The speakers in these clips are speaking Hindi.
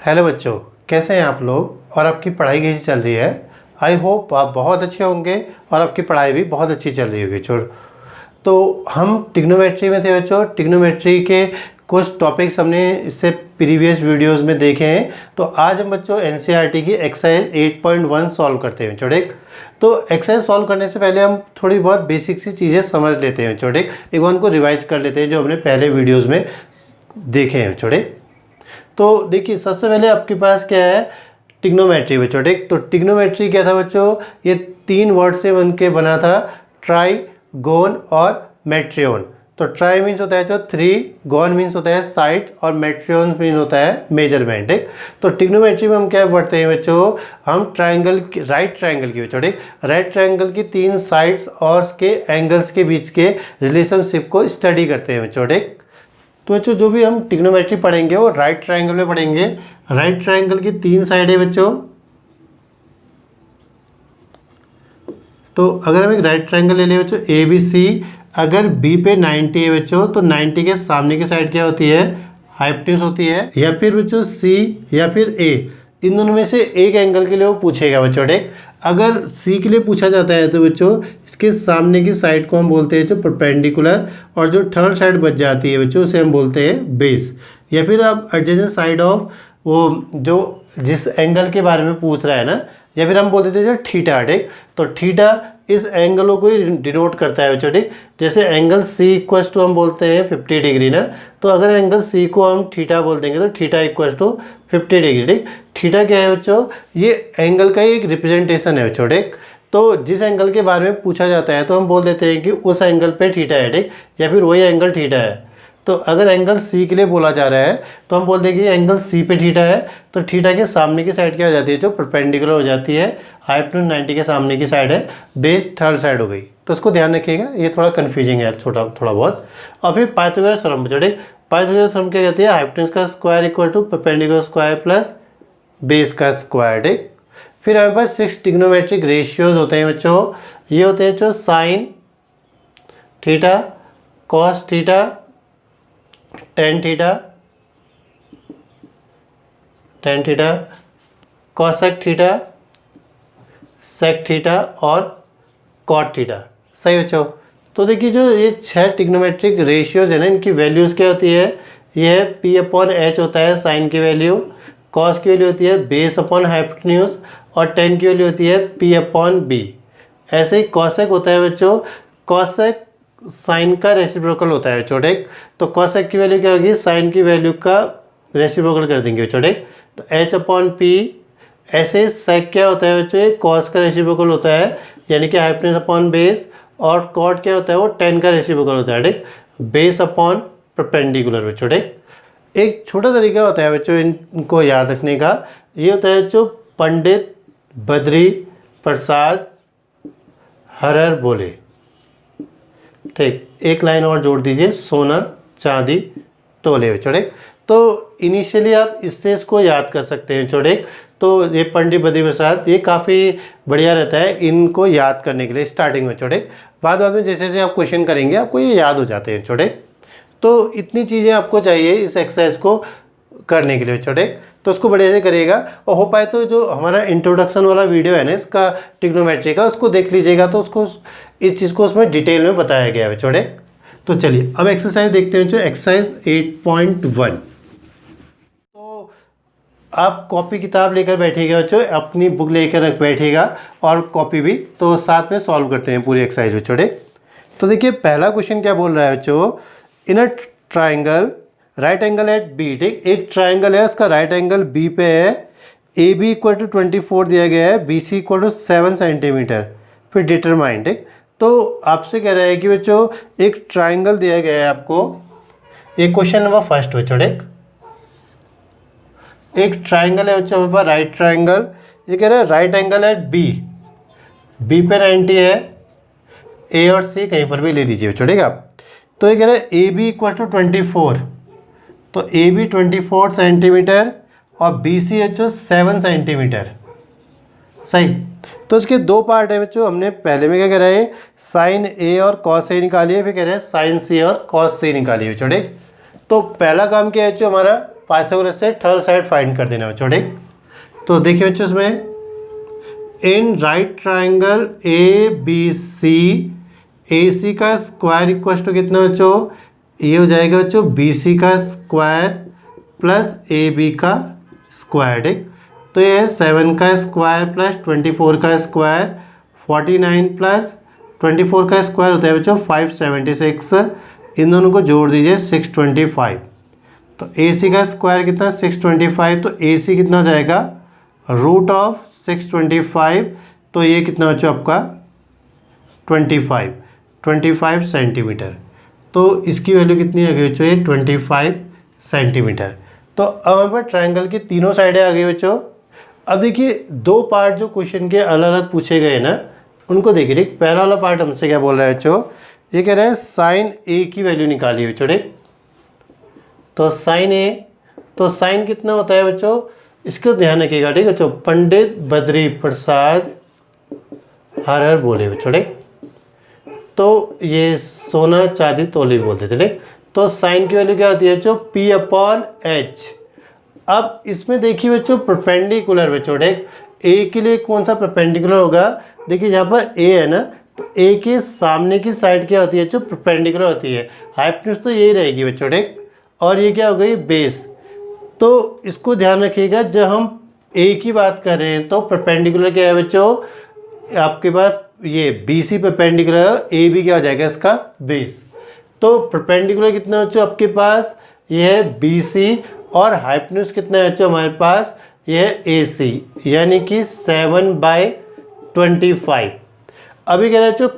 हेलो बच्चों, कैसे हैं आप लोग और आपकी पढ़ाई कैसी चल रही है। आई होप आप बहुत अच्छे होंगे और आपकी पढ़ाई भी बहुत अच्छी चल रही होगी बच्चों। तो हम ट्रिग्नोमेट्री में थे बच्चों। ट्रिग्नोमेट्री के कुछ टॉपिक्स हमने इससे प्रीवियस वीडियोस में देखे हैं। तो आज हम बच्चों एनसीईआरटी की एक्सरसाइज 8.1 सॉल्व करते हैं बच्चों। तो एक्सरसाइज सॉल्व करने से पहले हम थोड़ी बहुत बेसिक सी चीज़ें समझ लेते हैं बच्चों। एक बार उनको रिवाइज कर लेते हैं जो हमने पहले वीडियोज़ में देखे हैं बच्चों। तो देखिए, सबसे पहले आपके पास क्या है, ट्रिग्नोमेट्री बच्चों। तो ट्रिग्नोमेट्री क्या था बच्चों, ये 3 वर्ड से बन के बना था, ट्राई, गोन और मेट्रियन। तो ट्राई मीन्स होता है जो 3, गोन मीन्स होता है साइड और मेट्रियन मीन्स होता है मेजरमेंट। तो ट्रिग्नोमेट्री में हम क्या पढ़ते हैं बच्चों, हम ट्राइंगल, राइट ट्राइंगल की बच्चों, राइट ट्राइंगल की 3 साइड्स और उसके एंगल्स के बीच के रिलेशनशिप को स्टडी करते हैं बच्चों। तो बच्चों जो भी हम ट्रिग्नोमेट्री पढ़ेंगे वो राइट ट्रायंगल में पढ़ेंगे। राइट ट्रायंगल की 3 साइड है बच्चों। तो अगर हम एक राइट ट्रायंगल ले लें बच्चों ए बी सी, अगर बी पे 90 है बच्चों तो 90 के सामने की साइड क्या होती है, हाइपोटेन्यूज होती है। या फिर बच्चों सी या फिर ए, इन दोनों में से एक एंगल के लिए वो पूछेगा बच्चों। अगर सी के लिए पूछा जाता है तो बच्चों इसके सामने की साइड को हम बोलते हैं जो परपेंडिकुलर, और जो थर्ड साइड बच जाती है बच्चों उसे हम बोलते हैं बेस। या फिर आप एडजेसेंट साइड ऑफ वो जो जिस एंगल के बारे में पूछ रहा है ना, या फिर हम बोलते थे जो थीटा। तो थीटा इस एंगलों को ही डिनोट करता है बच्चों। जैसे एंगल सी इक्वल्स टू हम बोलते हैं 50 डिग्री ना, तो अगर एंगल सी को हम थीटा बोल देंगे तो theta equals to 50 degree. Theta क्या है बच्चों, ये एंगल का ही एक रिप्रेजेंटेशन है बच्चों। तो जिस एंगल के बारे में पूछा जाता है तो हम बोल देते हैं कि उस एंगल पे थीटा है। या फिर वही एंगल थीटा है। तो अगर एंगल सी के लिए बोला जा रहा है तो हम बोल देंगे एंगल सी पे थीटा है, तो थीटा के सामने की साइड क्या हो जाती है, जो परपेंडिकुलर हो जाती है। हाइपोटेन्यूज 90 के सामने की साइड है, बेस थर्ड साइड हो गई। तो इसको ध्यान रखिएगा, ये थोड़ा कन्फ्यूजिंग है थोड़ा बहुत। और फिर पाइथागोरस थ्योरम बच्चों, पाइथागोरस थ्योरम क्या कहती है, हाइपोटेन्यूज का square equal to perpendicular square plus base का स्क्वायर। फिर हमारे पास 6 ट्रिग्नोमेट्रिक रेशियोज होते हैं बच्चों। ये होते हैं जो sine theta, cos theta, tan theta, cosec theta, sec theta और कॉट थीटा। सही बच्चों। तो देखिए जो ये 6 ट्रिग्नोमेट्रिक रेशियोज है ना, इनकी वैल्यूज़ क्या होती है, ये है P/H होता है साइन की वैल्यू, कॉस की वैल्यू होती है बेस अपॉन हाइपोटेन्यूज, और टेन की वैल्यू होती है P/B। ऐसे ही कॉसेक होता है बच्चों, कॉसेक साइन का रेसिप्रोकल होता है बच्चों। तो कॉसेक की वैल्यू क्या होगी, साइन की वैल्यू का रेसिप्रोकल कर देंगे बच्चों। तो H/P। ऐसे सेक क्या होता है बच्चों, कॉस का रेसिप्रोकल होता है यानी कि हाइपोटेन्यूज अपॉन बेस, और कॉट क्या होता है, वो टेन का रेसिप्रोकल होता है, बेस अपॉन परपेंडिकुलर बच्चों। एक छोटा तरीका होता है बच्चों इनको याद रखने का, ये होता है जो पंडित बद्री प्रसाद हरर बोले। एक लाइन और जोड़ दीजिए, सोना चांदी तोले बच्चों। तो इनिशियली आप इससे इसको याद कर सकते हैं बच्चों। तो ये पंडित बद्री प्रसाद, ये काफ़ी बढ़िया रहता है इनको याद करने के लिए स्टार्टिंग में बच्चों। बाद में जैसे जैसे आप क्वेश्चन करेंगे आपको ये याद हो जाते हैं बच्चों। तो इतनी चीज़ें आपको चाहिए इस एक्सरसाइज को करने के लिए बच्चों। तो उसको बढ़िया से करिएगा, और हो पाए तो जो हमारा इंट्रोडक्शन वाला वीडियो है ना इसका ट्रिग्नोमेट्री का, उसको देख लीजिएगा। तो उसको इस चीज़ को उसमें डिटेल में बताया गया है बच्चों। तो चलिए अब एक्सरसाइज देखते हैं बच्चों, एक्सरसाइज 8.1। तो आप कॉपी किताब लेकर बैठिएगा बच्चों, अपनी बुक लेकर बैठिएगा और कॉपी भी, तो साथ में सॉल्व करते हैं पूरी एक्सरसाइज बच्चों। तो देखिए पहला क्वेश्चन क्या बोल रहा है बच्चों, in a triangle right angle at B. एक ट्राइंगल है, उसका राइट एंगल बी पे है, ए बी इक्वल टू 24 दिया गया है, B C equal to 7 centimetre. फिर डिटरमाइन। तो आपसे कह रहा है कि बच्चों एक ट्राइंगल दिया गया है आपको, एक क्वेश्चन नंबर फर्स्ट बच्चों। एक ट्राइंगल है बच्चों हमारे पास, राइट ट्राइंगल। ये कह रहा है right angle at B, B पे 90 है, ए और सी कहीं पर भी ले लीजिए बच्चों। आप तो ये कह रहा है ए बी इक्वल टू 24, तो ए बी 24 सेंटीमीटर और बी सी बच्चों 7 सेंटीमीटर। सही। तो इसके 2 पार्ट है बच्चों, हमने पहले में क्या कह रहा है, साइन ए और कॉस ए निकालिए, फिर कह रहे हैं साइन सी और कॉस सी निकालिए बच्चों। तो पहला काम क्या है बच्चों हमारा, पाइथागोरस से थर्ड साइड फाइंड कर देना बच्चों, ठीक। तो देखिए बच्चों इसमें in right triangle A B C का स्क्वायर इक्वल टू कितना बच्चों, ये हो जाएगा बच्चों BC का स्क्वायर प्लस AB का स्क्वायर, ठीक। तो ये है 7 का स्क्वायर प्लस 24 का स्क्वायर, 49 प्लस 24 का स्क्वायर होता है बच्चों 576, इन दोनों को जोड़ दीजिए 625। तो AC का स्क्वायर कितना 625, तो AC कितना हो जाएगा रूट ऑफ 625, तो ये कितना बच्चों आपका 25 सेंटीमीटर। तो इसकी वैल्यू कितनी आ गई बच्चों, ये 25 सेंटीमीटर। तो अब हमारे पास ट्रायंगल की तीनों साइडें आ गई बच्चों। अब देखिए दो पार्ट जो क्वेश्चन के अलग अलग पूछे गए ना, उनको देखिए, ठीक। पहला वाला पार्ट हमसे क्या बोल रहा है बच्चों, ये कह रहा है साइन ए की वैल्यू निकालिए बच्चों, ठीक। तो साइन ए, तो साइन कितना होता है बच्चों, इसका ध्यान रखिएगा, ठीक बच्चों। पंडित बद्री प्रसाद हर हर बोले बच्चों, ठीक। तो ये सोना चांदी तोले बोलते थे, ठीक। तो साइन की वैल्यू क्या होती है बच्चों, P/H। अब इसमें देखिए बच्चों परपेंडिकुलर बच्चों, ठीक। ए के लिए कौन सा परपेंडिकुलर होगा, देखिए यहाँ पर ए है ना, तो ए के सामने की साइड क्या होती है बच्चों, परपेंडिकुलर होती है। हाइपोटेन्यूज तो यही रहेगी बच्चों, ठीक। और ये क्या हो गई बेस। तो इसको ध्यान रखिएगा, जब हम ए की बात कर रहे हैं तो परपेंडिकुलर क्या है बच्चों, आपके पास ये BC परपेंडिकुलर, ए भी क्या हो जाएगा इसका बेस। तो परपेंडिकुलर कितना बच्चों आपके पास, ये है BC, और हाइपोटेन्यूज कितना है बच्चों हमारे पास, ये है AC, यानी कि 7/25। अभी कह रहे बच्चों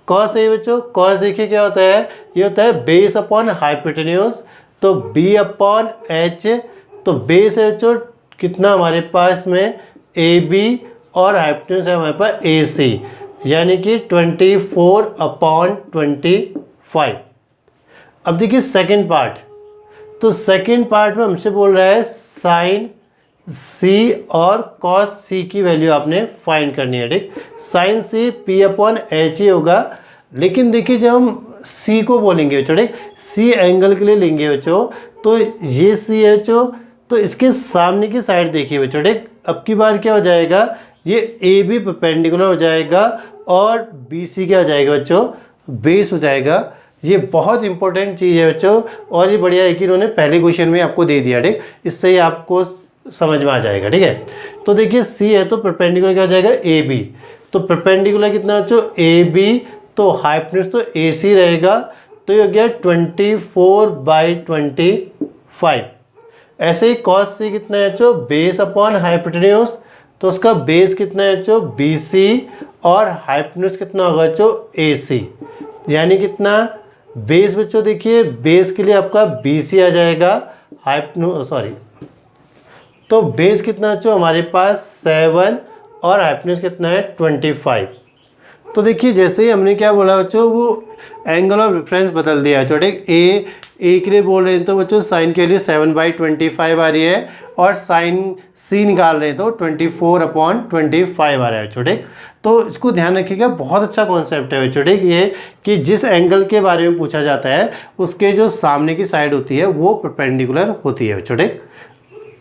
कॉस ए बच्चों, कॉस देखिए क्या होता है, ये होता है बेस अपॉन हाइपोटेन्यूज, तो B/H। तो बेस है बच्चों कितना हमारे पास में AB, और हाइपोटेन्यूज है हमारे पास AC, यानी कि 24/25। अब देखिए सेकंड पार्ट, तो सेकंड पार्ट में हमसे बोल रहा है साइन C और कॉस C की वैल्यू आपने फाइंड करनी है, ठीक। साइन C P/H ही होगा, लेकिन देखिए जब हम C को बोलेंगे बच्चों, ठीक, C एंगल के लिए लेंगे बच्चों, तो ये C है बच्चों, तो इसके सामने की साइड देखिए बच्चों, ठीक। अब की बार क्या हो जाएगा, ये AB परपेंडिकुलर हो जाएगा और BC क्या हो जाएगा बच्चों, बेस हो जाएगा। ये बहुत इंपॉर्टेंट चीज़ है बच्चों, और ये बढ़िया है कि इन्होंने पहले क्वेश्चन में आपको दे दिया, ठीक। इससे ही आपको समझ में आ जाएगा, ठीक है। तो देखिए C है तो परपेंडिकुलर क्या हो जाएगा AB, तो परपेंडिकुलर कितना बच्चों AB, तो हाइपोटेन्यूज तो AC रहेगा, तो ये हो गया 24/25। ऐसे ही कॉस C कितना है बच्चों, बेस अपॉन हाइपोटेन्यूज, तो उसका बेस कितना है बच्चों BC, और हाइपोटेन्यूज कितना होगा बच्चों AC, यानी कितना बेस बच्चों, देखिए बेस के लिए आपका BC आ जाएगा, तो बेस कितना बच्चों हमारे पास 7, और हाइपोटेन्यूज कितना है 25। तो देखिए जैसे ही हमने क्या बोला बच्चों, वो एंगल ऑफ रेफरेंस बदल दिया बच्चों, ठीक। ए के लिए बोल रहे हैं तो बच्चों साइन के लिए 7/25 आ रही है, और साइन C निकाल रहे हैं तो 24/25 आ रहा है बच्चों, ठीक। तो इसको ध्यान रखिएगा, बहुत अच्छा कॉन्सेप्ट है बच्चों, ठीक। ये कि जिस एंगल के बारे में पूछा जाता है उसके जो सामने की साइड होती है वो परपेंडिकुलर होती है बच्चों, ठीक।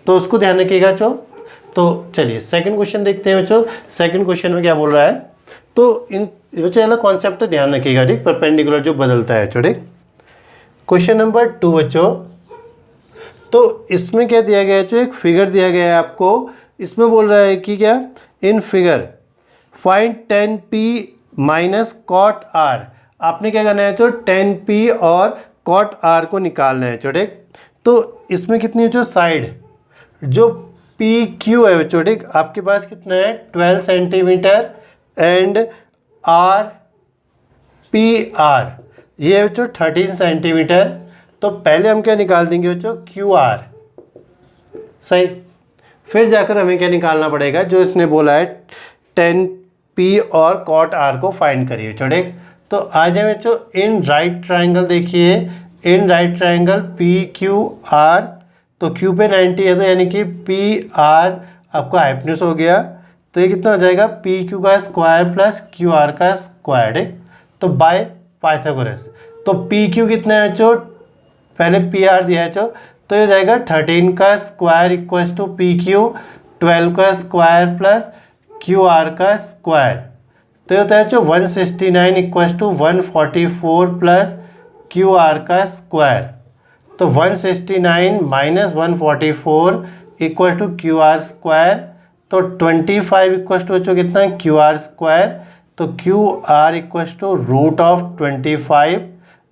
तो उसको ध्यान रखिएगा बच्चों। तो चलिए सेकंड क्वेश्चन देखते हैं बच्चों। सेकंड क्वेश्चन में क्या बोल रहा है, तो इन बच्चों वाला कॉन्सेप्ट ध्यान रखिएगा, ठीक। परपेंडिकुलर जो बदलता है बच्चों, ठीक। क्वेश्चन नंबर 2 बच्चों, तो इसमें क्या दिया गया है बच्चों, एक फिगर दिया गया है आपको। इसमें बोल रहा है कि क्या, in figure find 10p minus cot r। आपने क्या करना है बच्चों, 10p और cot r को निकालना है बच्चों, ठीक। तो इसमें कितनी बच्चों साइड, जो PQ है बच्चों, ठीक, आपके पास कितना है 12 सेंटीमीटर, एंड PR ये है बच्चों 13 सेंटीमीटर। तो पहले हम क्या निकाल देंगे बच्चों, QR, सही। फिर जाकर हमें क्या निकालना पड़ेगा, जो इसने बोला है 10p और cot r को फाइंड करिए बच्चों, ठीक। तो आ जाए बच्चों इन राइट ट्राइंगल, देखिए इन राइट ट्राइंगल PQR, तो Q पे 90 है, तो यानी कि PR आपका हाइपोटेन्यूज हो गया, तो ये कितना हो जाएगा PQ का स्क्वायर प्लस QR का स्क्वायर, ठीक। तो बाय पाइथागोरस, तो PQ कितना है बच्चों पहले पी आर दिया है तो ये हो जाएगा 13 का square equals to P Q, 12 का स्क्वायर प्लस क्यू आर का स्क्वायर, तो ये होता है 169 equals to 144 plus Q R का स्क्वायर। तो 169 minus 144 equal to Q R square, तो 25 इक्वल टू बच्चों कितना है क्यू आर स्क्वायर, तो Q R equal to root of 25।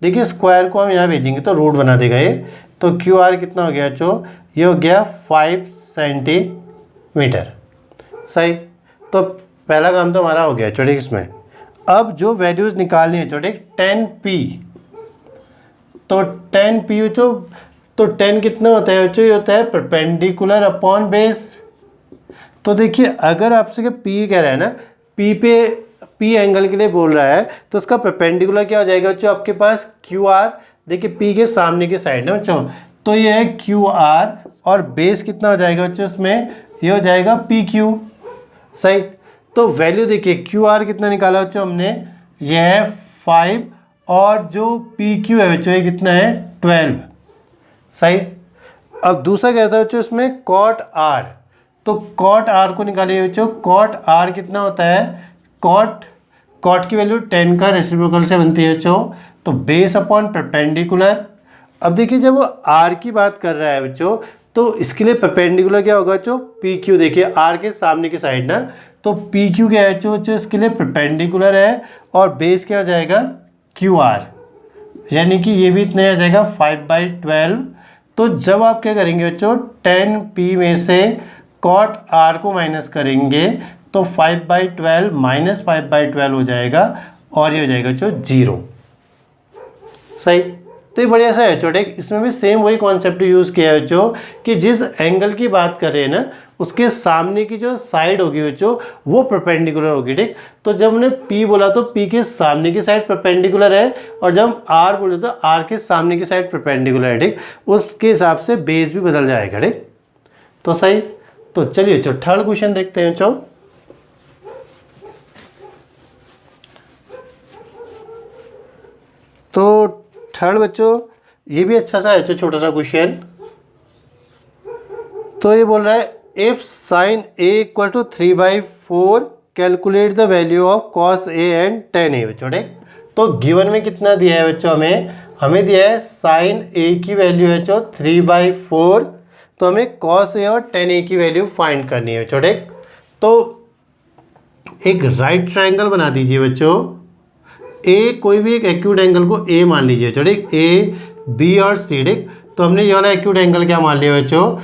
देखिए स्क्वायर को हम यहाँ भेजेंगे तो रूट बना देगा ये, तो क्यू आर कितना हो गया बच्चों, ये हो गया 5 सेंटीमीटर। सही, तो पहला काम तो हमारा हो गया छोटे इसमें। अब जो वैल्यूज़ निकालनी है छोटे 10p, तो 10p तो 10 कितना होता है बच्चों, ये होता है परपेंडिकुलर अपॉन बेस। तो देखिए अगर आपसे p कह रहा है ना, p एंगल के लिए बोल रहा है तो उसका परपेंडिकुलर क्या हो जाएगा बच्चों, आपके पास क्यू आर, देखिए p के सामने की साइड है बच्चों, तो ये है क्यू आर और बेस कितना हो जाएगा बच्चों उसमें, ये हो जाएगा पी क्यू। सही, तो वैल्यू देखिए क्यू आर कितना निकाला बच्चों हमने, ये है 5 और जो पी क्यू है बच्चों ये कितना है 12। सही, अब दूसरा कहता है बच्चों इसमें कॉट आर, तो कॉट आर को निकालिए बच्चों, कॉट आर कितना होता है, कॉट की वैल्यू 10 का रेसिप्रोकल से बनती है बच्चों, तो बेस अपॉन परपेंडिकुलर। अब देखिए जब वो आर की बात कर रहा है बच्चों तो इसके लिए परपेंडिकुलर क्या होगा बच्चों, पी क्यू, देखिए आर के सामने की साइड ना, तो पी क्यू क्या है बच्चों इसके लिए परपेंडिकुलर है और बेस क्या हो जाएगा क्यू आर, यानी कि ये भी इतना आ जाएगा 5/12। तो जब आप क्या करेंगे बच्चों 10p में से कॉट आर को माइनस करेंगे तो 5/12 माइनस 5/12 हो जाएगा और ये हो जाएगा बच्चों 0। सही, तो ये बढ़िया सा है छोटे, इसमें भी सेम वही कॉन्सेप्ट यूज़ किया है बच्चों कि जिस एंगल की बात कर रहे हैं ना उसके सामने की जो साइड होगी बच्चों वो परपेंडिकुलर होगी। ठीक, तो जब हमने P बोला तो P के सामने की साइड परपेंडिकुलर है और जब हम R बोले तो R के सामने की साइड परपेंडिकुलर है। ठीक, उसके हिसाब से बेस भी बदल जाएगा। ठीक, तो सही, तो चलिए बच्चों थर्ड क्वेश्चन देखते हैं बच्चों। तो थर्ड बच्चों ये भी अच्छा सा है छोटा सा क्वेश्चन। तो ये बोल रहा है if sine a equal to 3/4 calculate the value of cos a and tan a बच्चों। ठीक, तो गिवन में कितना दिया है बच्चों, हमें दिया है साइन a की वैल्यू है बच्चों 3/4, तो हमें कॉस a और tan a की वैल्यू फाइंड करनी है बच्चों। ठीक, तो एक राइट ट्रायंगल बना दीजिए बच्चों, ए कोई भी एक एक्यूट एंगल को ए मान लीजिए बच्चों। ठीक, ए बी और सी। ठीक, तो हमने ये वाला एक्यूट एंगल क्या मान लिया बच्चों,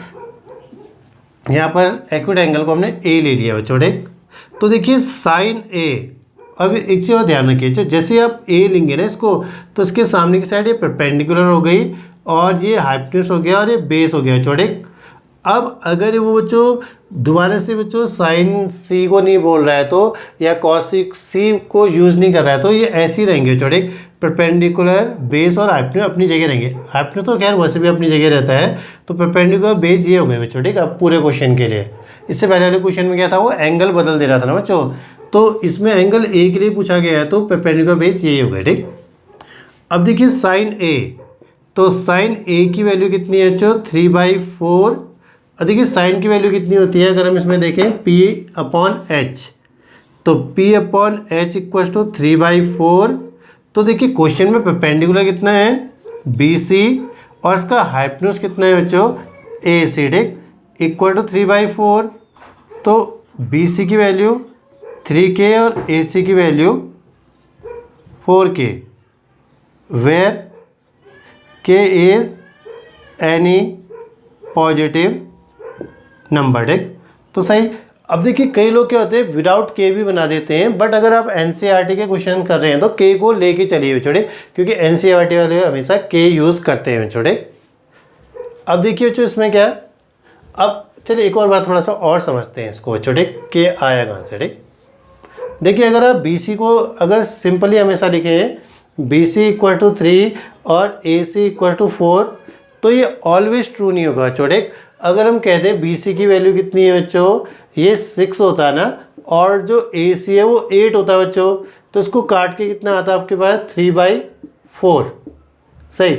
यहाँ पर एक्यूट एंगल को हमने ए ले लिया बच्चों। ठीक, तो देखिए साइन ए, अब एक चीज़ और ध्यान रखिए, जैसे आप ए लेंगे ना इसको तो इसके सामने की साइड ये परपेंडिकुलर हो गई और ये हाइपोटेन्यूज हो गया और ये बेस हो गया बच्चों। ठीक, अब अगर वो बच्चों दोबारा से बच्चों साइन सी को नहीं बोल रहा है तो या कॉस सी को यूज़ नहीं कर रहा है तो ये ऐसे ही रहेंगे बच्चों। ठीक, परपेंडिकुलर बेस और हाइपोटेन्यूज अपनी जगह रहेंगे, हाइपोटेन्यूज तो खैर वैसे भी अपनी जगह रहता है, तो परपेंडिकुलर बेस ये हो गए बच्चों। ठीक, अब पूरे क्वेश्चन के लिए, इससे पहले वाले क्वेश्चन में क्या था वो एंगल बदल दे रहा था ना बच्चों, तो इसमें एंगल ए के लिए पूछा गया है तो परपेंडिकुलर बेस यही हो गए। ठीक, अब देखिए साइन ए, तो साइन ए की वैल्यू कितनी है बच्चों 3/4। देखिए साइन की वैल्यू कितनी होती है अगर हम इसमें देखें P/H, तो P/H इक्वल टू 3/4। तो देखिए क्वेश्चन में परपेंडिकुलर कितना है BC और इसका हाइपोटेन्यूज कितना है बच्चों AC। ठीक, इक्वल टू 3/4, तो BC की वैल्यू 3K और AC की value 4K, where K is any positive number. ठीक, तो सही। अब देखिए कई लोग क्या होते हैं विदाउट के भी बना देते हैं, बट अगर आप एनसीईआरटी के क्वेश्चन कर रहे हैं तो के को लेके चलिए छोटे, क्योंकि एनसीईआरटी वाले हमेशा के यूज़ करते हैं छोटे। अब देखिए बच्चों इसमें क्या है, अब चलिए एक और बात थोड़ा सा और समझते हैं इसको छोटे, के आया कहाँ से। ठीक, देखिए अगर आप BC को अगर सिंपली हमेशा लिखें BC इक्वल टू 3 और AC इक्वल टू 4 तो ये ऑलवेज ट्रू नहीं होगा छोटे। अगर हम कहते हैं BC की वैल्यू कितनी है बच्चों, ये 6 होता है ना, और जो AC है वो 8 होता है बच्चों, तो इसको काट के कितना आता है आपके पास 3/4। सही,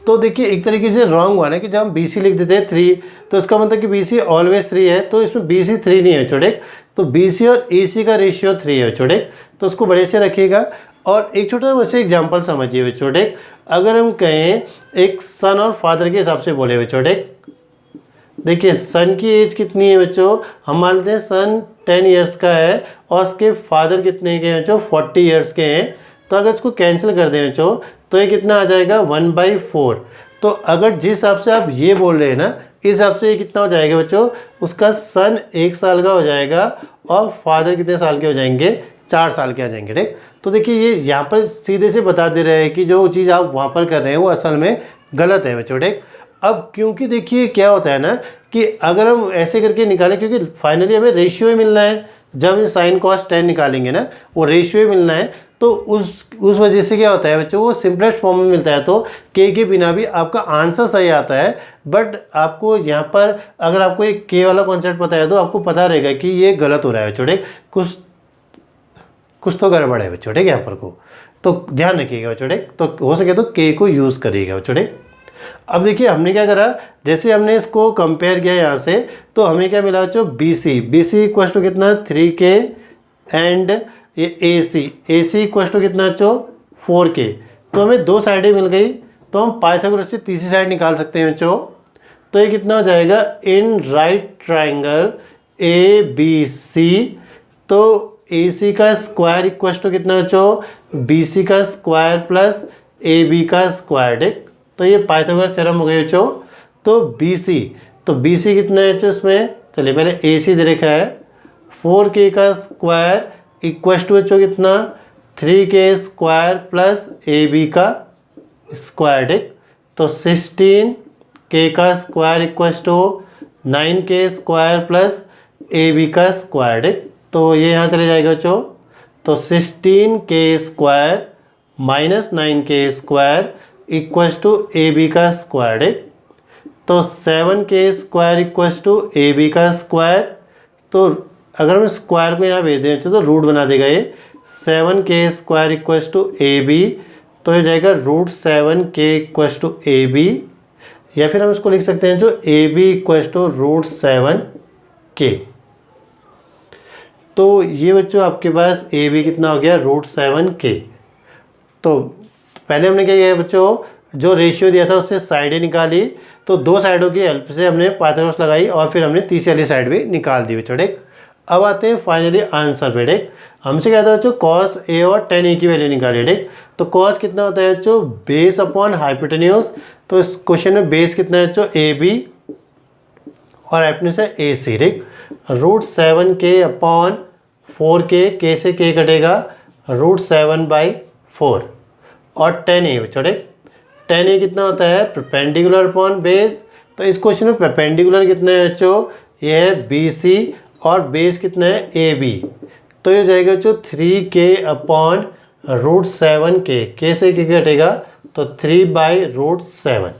तो देखिए एक तरीके से रॉन्ग हुआ ना कि जब हम बी सी लिख देते हैं 3, तो इसका मतलब कि बी सी ऑलवेज 3 है, तो इसमें बी सी 3 नहीं है छोटे। तो बी सी और ए सी का रेशियो 3 है छोटे, तो उसको बड़े से रखिएगा। और एक छोटा वैसे एग्जाम्पल समझिए हुए छोटे, अगर हम कहें एक सन और फादर के हिसाब से बोले हुए छोटे, देखिए सन की एज कितनी है बच्चों, हम मानते हैं सन 10 ईयर्स का है और उसके फादर कितने के हैं बच्चों, 40 ईयर्स के हैं। तो अगर इसको कैंसिल कर दें बच्चों तो ये कितना आ जाएगा 1/4। तो अगर जिस हिसाब से आप ये बोल रहे हैं ना, इस हिसाब से ये कितना हो जाएगा बच्चों, उसका सन 1 साल का हो जाएगा और फादर कितने साल के हो जाएंगे, 4 साल के आ जाएंगे। ठीक, तो देखिए ये यहाँ पर सीधे से बता दे रहे हैं कि जो चीज़ आप वहाँ पर कर रहे हैं वो असल में गलत है बच्चों। ठीक, अब क्योंकि देखिए क्या होता है ना कि अगर हम ऐसे करके निकालें, क्योंकि फाइनली हमें रेशियो ही मिलना है, जब हम साइन कॉस 10 निकालेंगे ना वो रेशियो ही मिलना है, तो उस वजह से क्या होता है बच्चों, वो सिंपलेस्ट फॉर्म में मिलता है, तो के बिना भी आपका आंसर सही आता है। बट आपको यहाँ पर अगर आपको एक के वाला कॉन्सेप्ट पता है तो आपको पता रहेगा कि ये गलत हो रहा है छोटे, कुछ तो गड़बड़ है बच्चों। ठीक है, यहाँ पर को तो ध्यान रखिएगा बच्चों। ठीक, तो हो सके तो के को यूज़ करिएगा बच्चों। ठीक, अब देखिए हमने क्या करा, जैसे हमने इसको कंपेयर किया यहाँ से, तो हमें क्या मिला बच्चों, बी सी इक्वल टू कितना 3K एंड ये ए सी इक्वल टू कितना बच्चों 4K। तो हमें दो साइडें मिल गई, तो हम पाइथागोरस से तीसरी साइड निकाल सकते हैं बच्चों। तो ये कितना हो जाएगा, in right triangle A B C, तो ए सी का स्क्वायर इक्वल टू कितना बच्चों, बी सी का स्क्वायर प्लस ए बी का स्क्वायर। ठीक, तो ये पाइथागोरस थ्योरम हो गया बच्चों। तो बी सी कितना है बच्चों इसमें, चलिए पहले ए सी दे रखा है, 4K का स्क्वायर इक्वल टू बच्चों कितना 3K square plus A B का स्क्वायर। ठीक, तो 16K का square equal to 9K square plus A B का स्क्वायर। ठीक, तो ये यहाँ चले जाएगा बच्चों, तो 16K square minus 9K square equal to A B का स्क्वायर। तो 7K square equal to A B का स्क्वायर। तो अगर हम स्क्वायर को यहाँ भेज दें तो रूट बना देगा ये, 7K square equal to A B, तो ये जाएगा √7K equal to A B, या फिर हम इसको लिख सकते हैं जो ए बी इक्वल टू √7K। तो ये बच्चों आपके पास ए बी कितना हो गया, √7K। तो पहले हमने क्या किया बच्चों, जो रेशियो दिया था उससे साइडें निकाली, तो दो साइडों की हेल्प से हमने पाइथागोरस लगाई और फिर हमने तीसरी वाली साइड भी निकाल दी बच्चों। ठीक, अब आते हैं फाइनली आंसर पे। ठीक, हमसे क्या था बच्चों, कॉस ए और tan ए की वैल्यू निकाली। ठीक, तो कॉस कितना होता है बच्चों, बेस अपॉन हाइपोटेन्यूज। तो इस क्वेश्चन में बेस कितना है बच्चों, ए बी और हाइपोटेन्यूज है ए सी। ठीक, √7K अपॉन 4K, के से के कटेगा, √7/4 और tan ए बच्चों। ठीक, tan ए कितना होता है, परपेंडिकुलर अपॉन बेस। तो इस क्वेश्चन में परपेंडिकुलर कितना है बच्चों, ये है बी सी और बेस कितना है ए बी। तो ये जाएगा बच्चों 3K अपॉन √7K, के से के कटेगा तो 3/√7।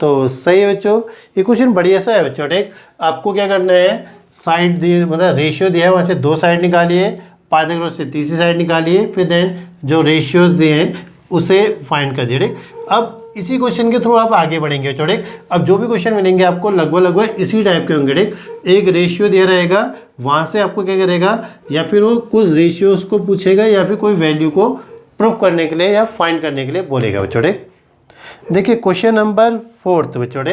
तो सही है बच्चों, ये क्वेश्चन बढ़िया सा है बच्चों। ठीक, आपको क्या करना है, साइड दिए मतलब रेशियो दिया है वहाँ से दो साइड निकालिए, पाइथागोरस से तीसरी साइड निकालिए, फिर देन जो रेशियो दिए हैं उसे फाइंड कर दिए। अब इसी क्वेश्चन के थ्रू आप आगे बढ़ेंगे छोटे। अब जो भी क्वेश्चन मिलेंगे आपको लगभग इसी टाइप के होंगे। ठीक, एक रेशियो दिया रहेगा, वहाँ से आपको क्या करेगा, या फिर वो कुछ रेशियोज को पूछेगा या फिर कोई वैल्यू को प्रूफ करने के लिए या फाइंड करने के लिए बोलेगा छोटे। देखिए क्वेश्चन नंबर 4 बच्चों।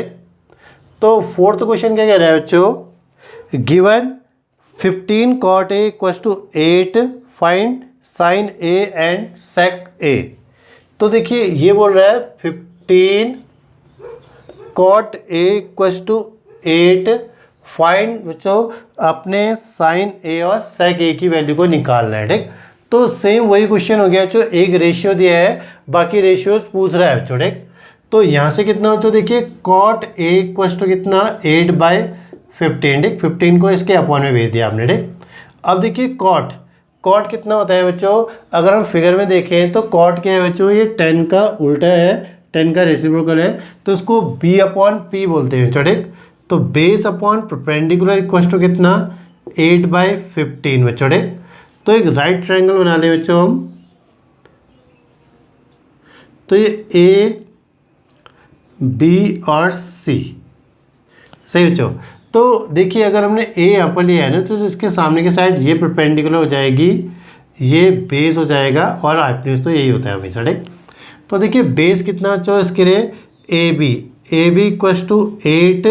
तो 4th क्वेश्चन क्या कह रहा है बच्चों, given 15 cot A equal to 8 find sine A and sec A. तो देखिए ये बोल रहा है 15 cot A equal to 8 find बच्चों अपने साइन ए और सेक ए की वैल्यू को निकालना है। ठीक, तो सेम वही क्वेश्चन हो गया जो एक रेशियो दिया है, बाकी रेशियोज पूछ रहा है बच्चों। ठीक, तो यहाँ से कितना बच्चों, देखिए cot A इक्वल टू कितना 8/15। ठीक, 15 को इसके अपॉन में भेज दिया आपने। ठीक, अब देखिए कॉट कितना होता है बच्चों, अगर हम फिगर में देखें तो कॉट क्या है बच्चों, ये 10 का उल्टा है, 10 का रेसिप्रोकल है, तो इसको B/P बोलते हैं बच्चों। ठीक, तो base upon perpendicular equal to कितना 8/15 बच्चों। ठीक, तो एक राइट ट्रायंगल बना ले बच्चों हम। तो ये बी और सी। सही बच्चों। तो देखिए अगर हमने ए यहाँ पर लिया है ना तो इसके सामने की साइड ये परपेंडिकुलर हो जाएगी, ये बेस हो जाएगा और हाइपोटेन्यूज तो यही होता है हमेशा। ठीक, तो देखिए बेस कितना बच्चों इसके लिए ए बी इक्वल्स टू 8।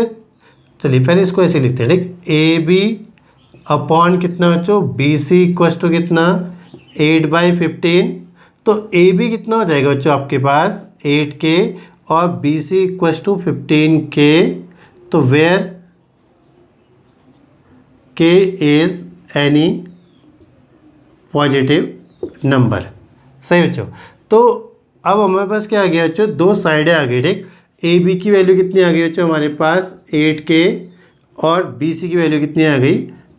चलिए पहले इसको ऐसे लिखते हैं। ठीक, ए बी अपॉन कितना बच्चों बी सी इक्वल्स टू कितना 8/15। तो ए बी कितना हो जाएगा बच्चों आपके पास 8K और B C equals to 15K। तो where K is any positive number. सही बच्चों। तो अब हमारे पास क्या आ गया बच्चों, दो साइडें आ गई। ठीक, ए बी की वैल्यू कितनी आ गई बच्चों हमारे पास 8K और बी सी की वैल्यू कितनी आ गई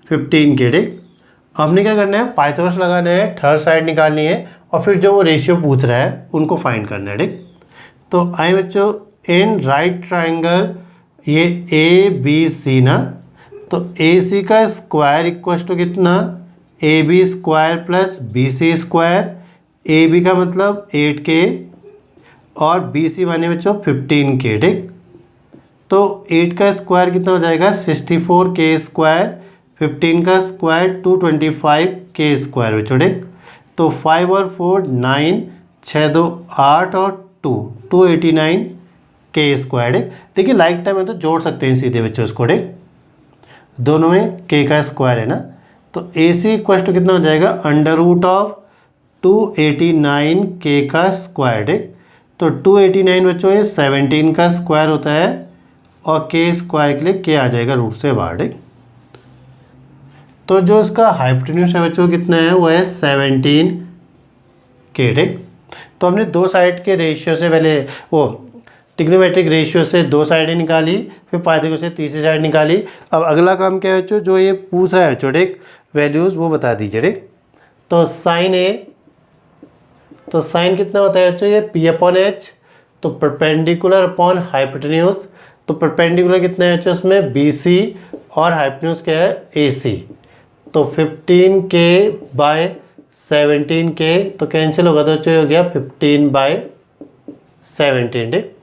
15K। ठीक, हमने क्या करना है, पाइथागोरस लगाना है, थर्ड साइड निकालनी है और फिर जो वो रेशियो पूछ रहा है उनको फाइंड करना है। ठीक, तो आए बच्चों इन राइट ट्राइंगल ये ए बी सी ना, तो ए सी का स्क्वायर इक्वल टू कितना A B square plus B C square. A B का मतलब 8K और बी सी माने बच्चों 15K। ठीक, तो 8 का स्क्वायर कितना हो जाएगा 64K स्क्वायर, 15 का स्क्वायर 225K स्क्वायर बच्चों। ठीक, तो 5 और 4 9, 6 2 8 और 289K स्क्वायर। देखिए लाइक टाइम में तो जोड़ सकते हैं सीधे बच्चों इसको। ठीक, दोनों में K का स्क्वायर है ना, तो ए सी इक्वल टू कितना हो जाएगा √ऑफ 289K का स्क्वायर। ठीक, तो 289 बच्चों ये 17 का स्क्वायर होता है और K स्क्वायर के लिए K आ जाएगा रूट से बाहर। ठीक, तो जो इसका हाइपोटेन्यूज है बच्चों कितना है वो है 17K। ठीक, तो हमने दो साइड के रेशियो से पहले वो ट्रिग्नोमेट्रिक रेशियो से दो साइडें निकाली, फिर पाइथागोरस से तीसरी साइड निकाली। अब अगला काम क्या है बच्चों, जो ये पूछ रहा है बच्चों ठीक वैल्यूज़ वो बता दीजिए। ठीक, तो साइन ए, तो साइन कितना होता है बच्चों ये P/H, तो परपेंडिकुलर अपॉन हाइपोटेन्यूज। तो परपेंडिकुलर कितना है बच्चों इसमें BC और हाइपोटेन्यूज क्या है AC। तो 15K/17K तो कैंसिल होगा, तो बच्चों हो गया 15/17। ठीक,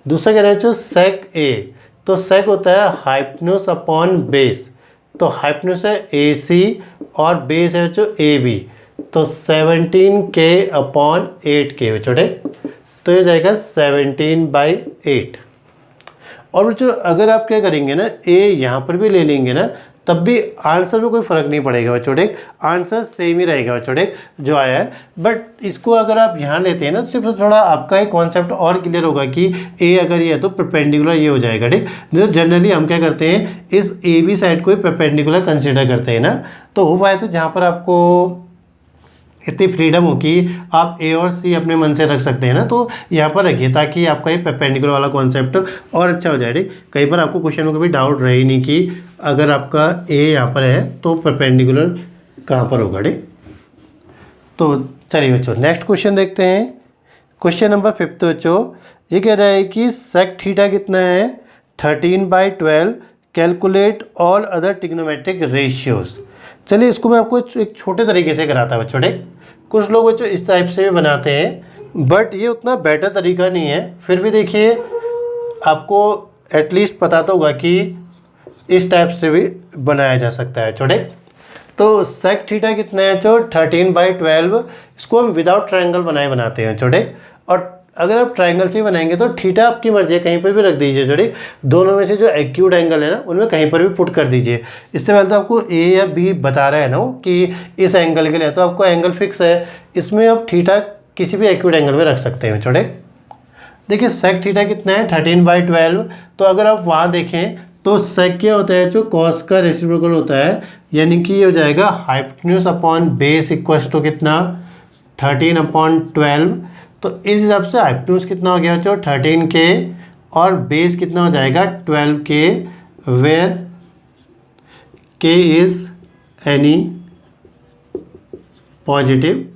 दूसरा क्या है बच्चों सेक ए, तो सेक होता है हाइपोटेन्यूज अपॉन बेस। तो हाइपोटेन्यूज है AC और बेस है बच्चों AB, तो 17K/8K बच्चों। ठीक, तो ये जाएगा 17/8। और बच्चों अगर आप क्या करेंगे ना A यहाँ पर भी ले लेंगे ना तब भी आंसर में कोई फ़र्क नहीं पड़ेगा बच्चों। ठीक, आंसर सेम ही रहेगा बच्चों ठीक जो आया है। बट इसको अगर आप यहाँ लेते हैं ना तो सिर्फ थोड़ा आपका एक कॉन्सेप्ट और क्लियर होगा कि ए अगर ये है तो परपेंडिकुलर ये हो जाएगा। ठीक, जो जनरली हम क्या करते हैं इस ए बी साइड को ही परपेंडिकुलर कंसिडर करते हैं ना, तो हो पाए तो जहाँ पर आपको इतनी फ्रीडम हो कि आप ए और सी अपने मन से रख सकते हैं ना, तो यहाँ पर रखिए ताकि आपका ये परपेंडिकुलर वाला कॉन्सेप्ट और अच्छा हो जाए। ठीक, कई बार आपको क्वेश्चन में कभी डाउट रहे ही नहीं कि अगर आपका ए यहाँ पर है तो परपेंडिकुलर कहाँ पर होगा। ठीक, तो चलिए बच्चों नेक्स्ट क्वेश्चन देखते हैं। क्वेश्चन नंबर 5 बच्चों ये कह रहा है कि सेक थीटा कितना है 13/12, calculate all other trigonometric ratios. चलिए इसको मैं आपको एक छोटे तरीके से कराता हूँ बच्चों। ठीक, कुछ लोग बच्चों इस टाइप से भी बनाते हैं बट ये उतना बेटर तरीका नहीं है। फिर भी देखिए आपको एटलीस्ट पता तो होगा कि इस टाइप से भी बनाया जा सकता है। छोटे तो सेक थीटा कितना है जो 13/12, इसको हम विदाउट ट्रायंगल बनाते हैं छोटे। और अगर आप ट्रायंगल से ही बनाएंगे तो थीटा आपकी मर्जी है कहीं पर भी रख दीजिए छोटे, दोनों में से जो एक्यूट एंगल है ना उनमें कहीं पर भी पुट कर दीजिए। इससे पहले तो आपको ए या बी बता रहा है ना कि इस एंगल के लिए तो आपको एंगल फिक्स है, इसमें आप थीटा किसी भी एक्यूट एंगल में रख सकते हैं छोटे। देखिए सेक थीटा कितना है 13/12, तो अगर आप वहाँ देखें तो सेक क्या होता है जो कॉस का रेसिप्रोकल होता है, यानी कि ये हो जाएगा hypotenuse upon base equals to कितना 13/12। तो इस हिसाब से हाइपोटेन्यूज कितना हो गया बच्चों 13K और बेस कितना हो जाएगा 12K, where K is any positive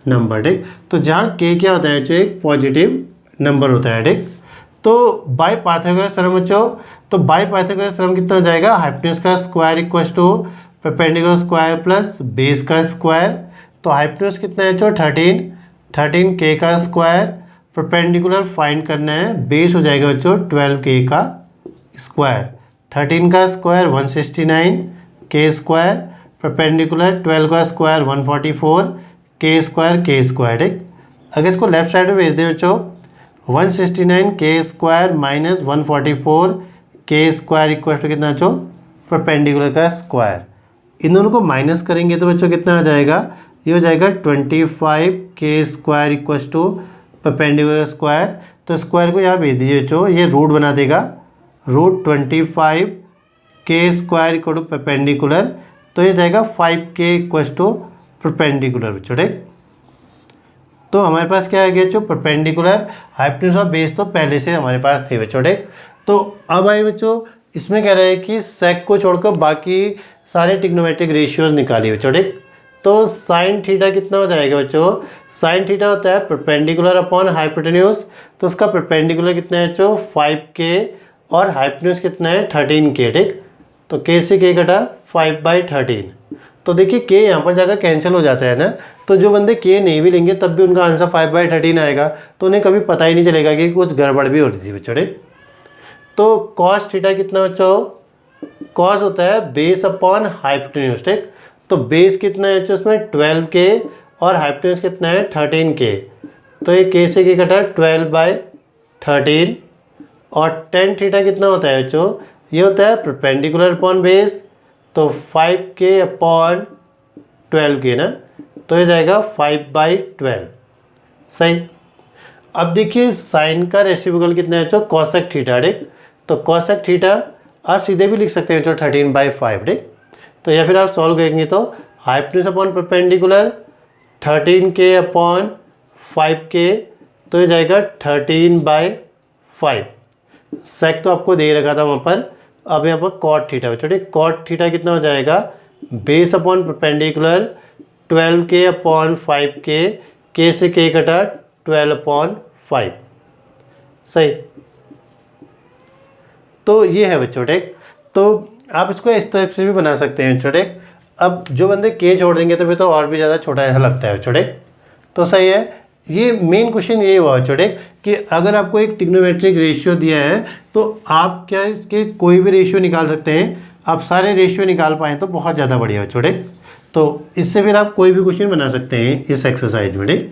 number. ठीक, तो जहाँ K क्या होता है जो एक पॉजिटिव नंबर होता है। ठीक, तो बाय पाइथागोरस थ्योरम बच्चों, तो बाय पाइथागोरस थ्योरम कितना हो जाएगा हाइपोटेन्यूज का square equals to perpendicular square plus base का स्क्वायर। तो हाइपोटेन्यूज कितना है जो 13K का स्क्वायर परपेंडिकुलर फाइंड करना है। बेस हो जाएगा बच्चों 12k का स्क्वायर, 13 का स्क्वायर 169 के स्क्वायर, परपेंडिकुलर 12 का स्क्वायर 144 के स्क्वायर ठीक। अगर इसको लेफ्ट साइड में भेज दें बच्चों 169 के स्क्वायर माइनस 144 के स्क्वायर इक्वल टू कितना बच्चों परपेंडिकुलर का स्क्वायर। इन दोनों को माइनस करेंगे तो बच्चों कितना आ जाएगा, ये हो जाएगा 25 के square equal to perpendicular square. तो स्क्वायर को यहाँ भेज दीजिए बच्चों, ये रूट बना देगा, रूट 25 के स्क्वायर इक्वल टू परपेंडिकुलर, तो ये जाएगा 5k इक्वल टू परपेंडिकुलर बच्चों ठीक। तो हमारे पास क्या आ गया बच्चों परपेंडिकुलर, हाइपोटेन्यूज और बेस तो पहले से हमारे पास थे बच्चों ठीक। तो अब आए बच्चों इसमें कह रहे हैं कि सेक को छोड़कर बाकी सारे ट्रिग्नोमेट्रिक रेशियोज निकालिए बच्चों ठीक। तो साइन थीटा कितना हो जाएगा बच्चों, साइन थीटा होता है परपेंडिकुलर अपॉन हाइपोटेन्यूज, तो उसका परपेंडिकुलर कितना है बच्चों 5k और हाइपोटेन्यूज कितना है 13k ठीक। तो k से k कटा 5/13। तो देखिए k यहाँ पर जाकर कैंसिल हो जाता है ना, तो जो बंदे k नहीं भी लेंगे तब भी उनका आंसर 5/13 आएगा, तो उन्हें कभी पता ही नहीं चलेगा कि कुछ गड़बड़ भी हो रही थी बच्चों ठीक। तो कॉस थीटा कितना बच्चों, कॉस होता है बेस अपॉन हाइपोटेन्यूज ठीक। तो बेस कितना है बच्चों उसमें 12k और हाइपोटेन्यूज कितना है 13k, तो ये k से k कटा 12/13। और टेन थीटा कितना होता है बच्चों, ये होता है परपेंडिकुलर अपॉन बेस, तो 5k अपॉन 12k ना, तो ये जाएगा 5/12 सही। अब देखिए साइन का रेसिप्रोकल कितना है बच्चों कोसेक थीटा ठीक। तो कोसेक थीटा आप सीधे भी लिख सकते हैं बच्चों 13/5 ठीक। तो या फिर आप सॉल्व करेंगे तो hypotenuse upon perpendicular 13k upon 5k, तो ये जाएगा 13/5। सेक तो आपको दे रखा था वहाँ पर। अब यहाँ पर कॉट थीटा बच्चों ठीक, कॉट थीटा कितना हो जाएगा base upon perpendicular 12k upon 5k, k से k कटा 12/5 सही। तो ये है बच्चों ठीक। तो आप इसको इस तरह से भी बना सकते हैं बच्चों ठीक। अब जो बंदे k छोड़ देंगे तो फिर तो और भी ज़्यादा छोटा ऐसा लगता है बच्चों ठीक। तो सही है, ये मेन क्वेश्चन ये हुआ बच्चों ठीक कि अगर आपको एक ट्रिग्नोमेट्रिक रेशियो दिया है तो आप क्या इसके कोई भी रेशियो निकाल सकते हैं। आप सारे रेशियो निकाल पाएँ तो बहुत ज़्यादा बढ़िया बच्चों ठीक। तो इससे फिर आप कोई भी क्वेश्चन बना सकते हैं इस एक्सरसाइज में ठीक।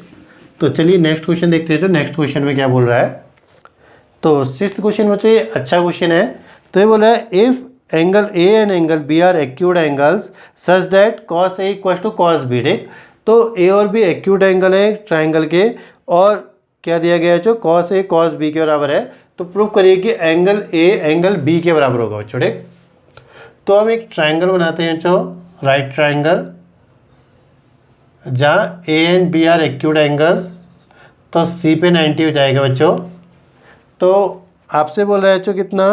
तो चलिए नेक्स्ट क्वेश्चन देखते हैं। तो नेक्स्ट क्वेश्चन में क्या बोल रहा है, तो सिक्स्थ क्वेश्चन बच्चों ये अच्छा क्वेश्चन है। तो ये बोल रहा है if angle A and angle B are acute angles such that cos A equal to cos B ठीक। तो ए और बी एक्यूट एंगल है ट्राइंगल के, और क्या दिया गया है जो कॉस ए कॉस बी के बराबर है, तो प्रूव करिए कि एंगल ए एंगल बी के बराबर होगा बच्चों ठीक। तो हम एक ट्राइंगल बनाते हैं बच्चों, राइट ट्राइंगल, जहाँ A and B are acute angles, तो सी पे 90 हो जाएगा बच्चों। तो आपसे बोल रहा है बच्चों कितना,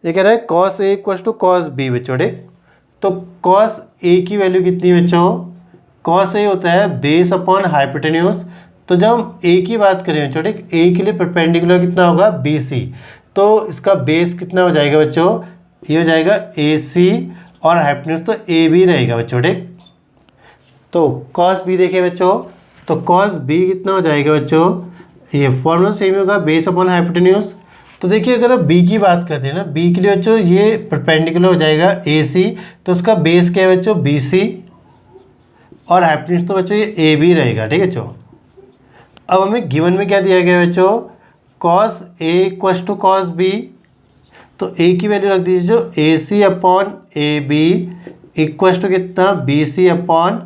ये कह रहा है cos A equal to cos B बच्चों ठीक। तो कॉस ए की वैल्यू कितनी बच्चों, कॉस ए होता है बेस अपॉन हाइपोटेन्यूज। तो जब हम ए की बात करें बच्चों ठीक, ए के लिए परपेंडिकुलर कितना होगा बी सी, तो इसका बेस कितना हो जाएगा बच्चों, ये हो जाएगा ए सी और हाइपोटेन्यूज तो ए बी रहेगा बच्चों ठीक। तो कॉस बी देखिए बच्चों, तो कॉस बी कितना हो जाएगा बच्चों, ये फॉर्मूला सेम होगा बेस अपॉन हाइपोटेन्यूज। तो देखिए अगर आप बी की बात करते हैं ना, बी के लिए बच्चों ये परपेंडिकुलर हो जाएगा ए सी, तो उसका बेस क्या है बच्चों बी सी और हाइपोटेन्यूज तो बच्चों ये ए बी रहेगा ठीक है बच्चों। अब हमें गिवन में क्या दिया गया है बच्चों, cos A equal to cos B, तो ए की वैल्यू रख दीजिए जो A C upon A B equal to कितना B C upon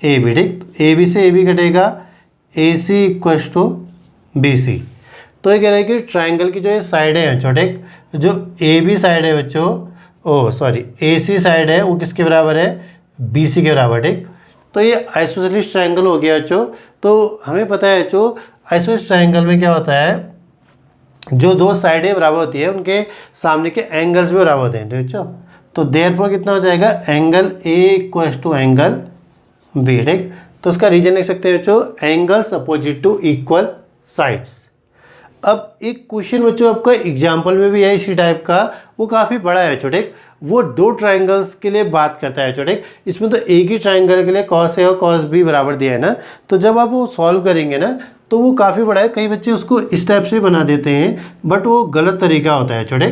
A B ठीक। ए बी से ए बी कटेगा, A C equal to B C. तो ये कह रहा है कि ट्राइंगल की जो ये साइड है बच्चों ठीक, जो ए बी साइड है बच्चों, ओ सॉरी ए सी साइड है वो किसके बराबर है बी सी के बराबर ठीक। तो ये आइसोसेलेस ट्राइंगल हो गया बच्चों। तो हमें पता है बच्चों आइसोसेलेस ट्राइंगल में क्या होता है, जो दो साइडें बराबर होती है उनके सामने के एंगल्स भी बराबर होते हैं ठीक बच्चों। तो देयरफॉर कितना हो जाएगा angle A equal to angle B ठीक। तो उसका रीजन लिख सकते हैं बच्चों angles opposite to equal sides. अब एक क्वेश्चन बच्चों आपका एग्जाम्पल में भी है इसी टाइप का, वो काफ़ी बड़ा है बच्चों ठीक। वो दो ट्राइंगल्स के लिए बात करता है छोटे। इसमें तो एक ही ट्राइंगल के लिए कॉस ए और कॉस बी बराबर दिया है ना, तो जब आप वो सॉल्व करेंगे ना तो वो काफ़ी बड़ा है। कई बच्चे उसको इस टाइप से बना देते हैं, बट वो गलत तरीका होता है छोटे,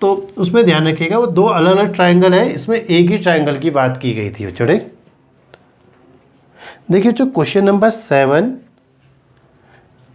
तो उसमें ध्यान रखिएगा। वो दो अलग अलग ट्राइंगल है, इसमें एक ही ट्राइंगल की बात की गई थी छोटे। देखिए जो क्वेश्चन नंबर 7,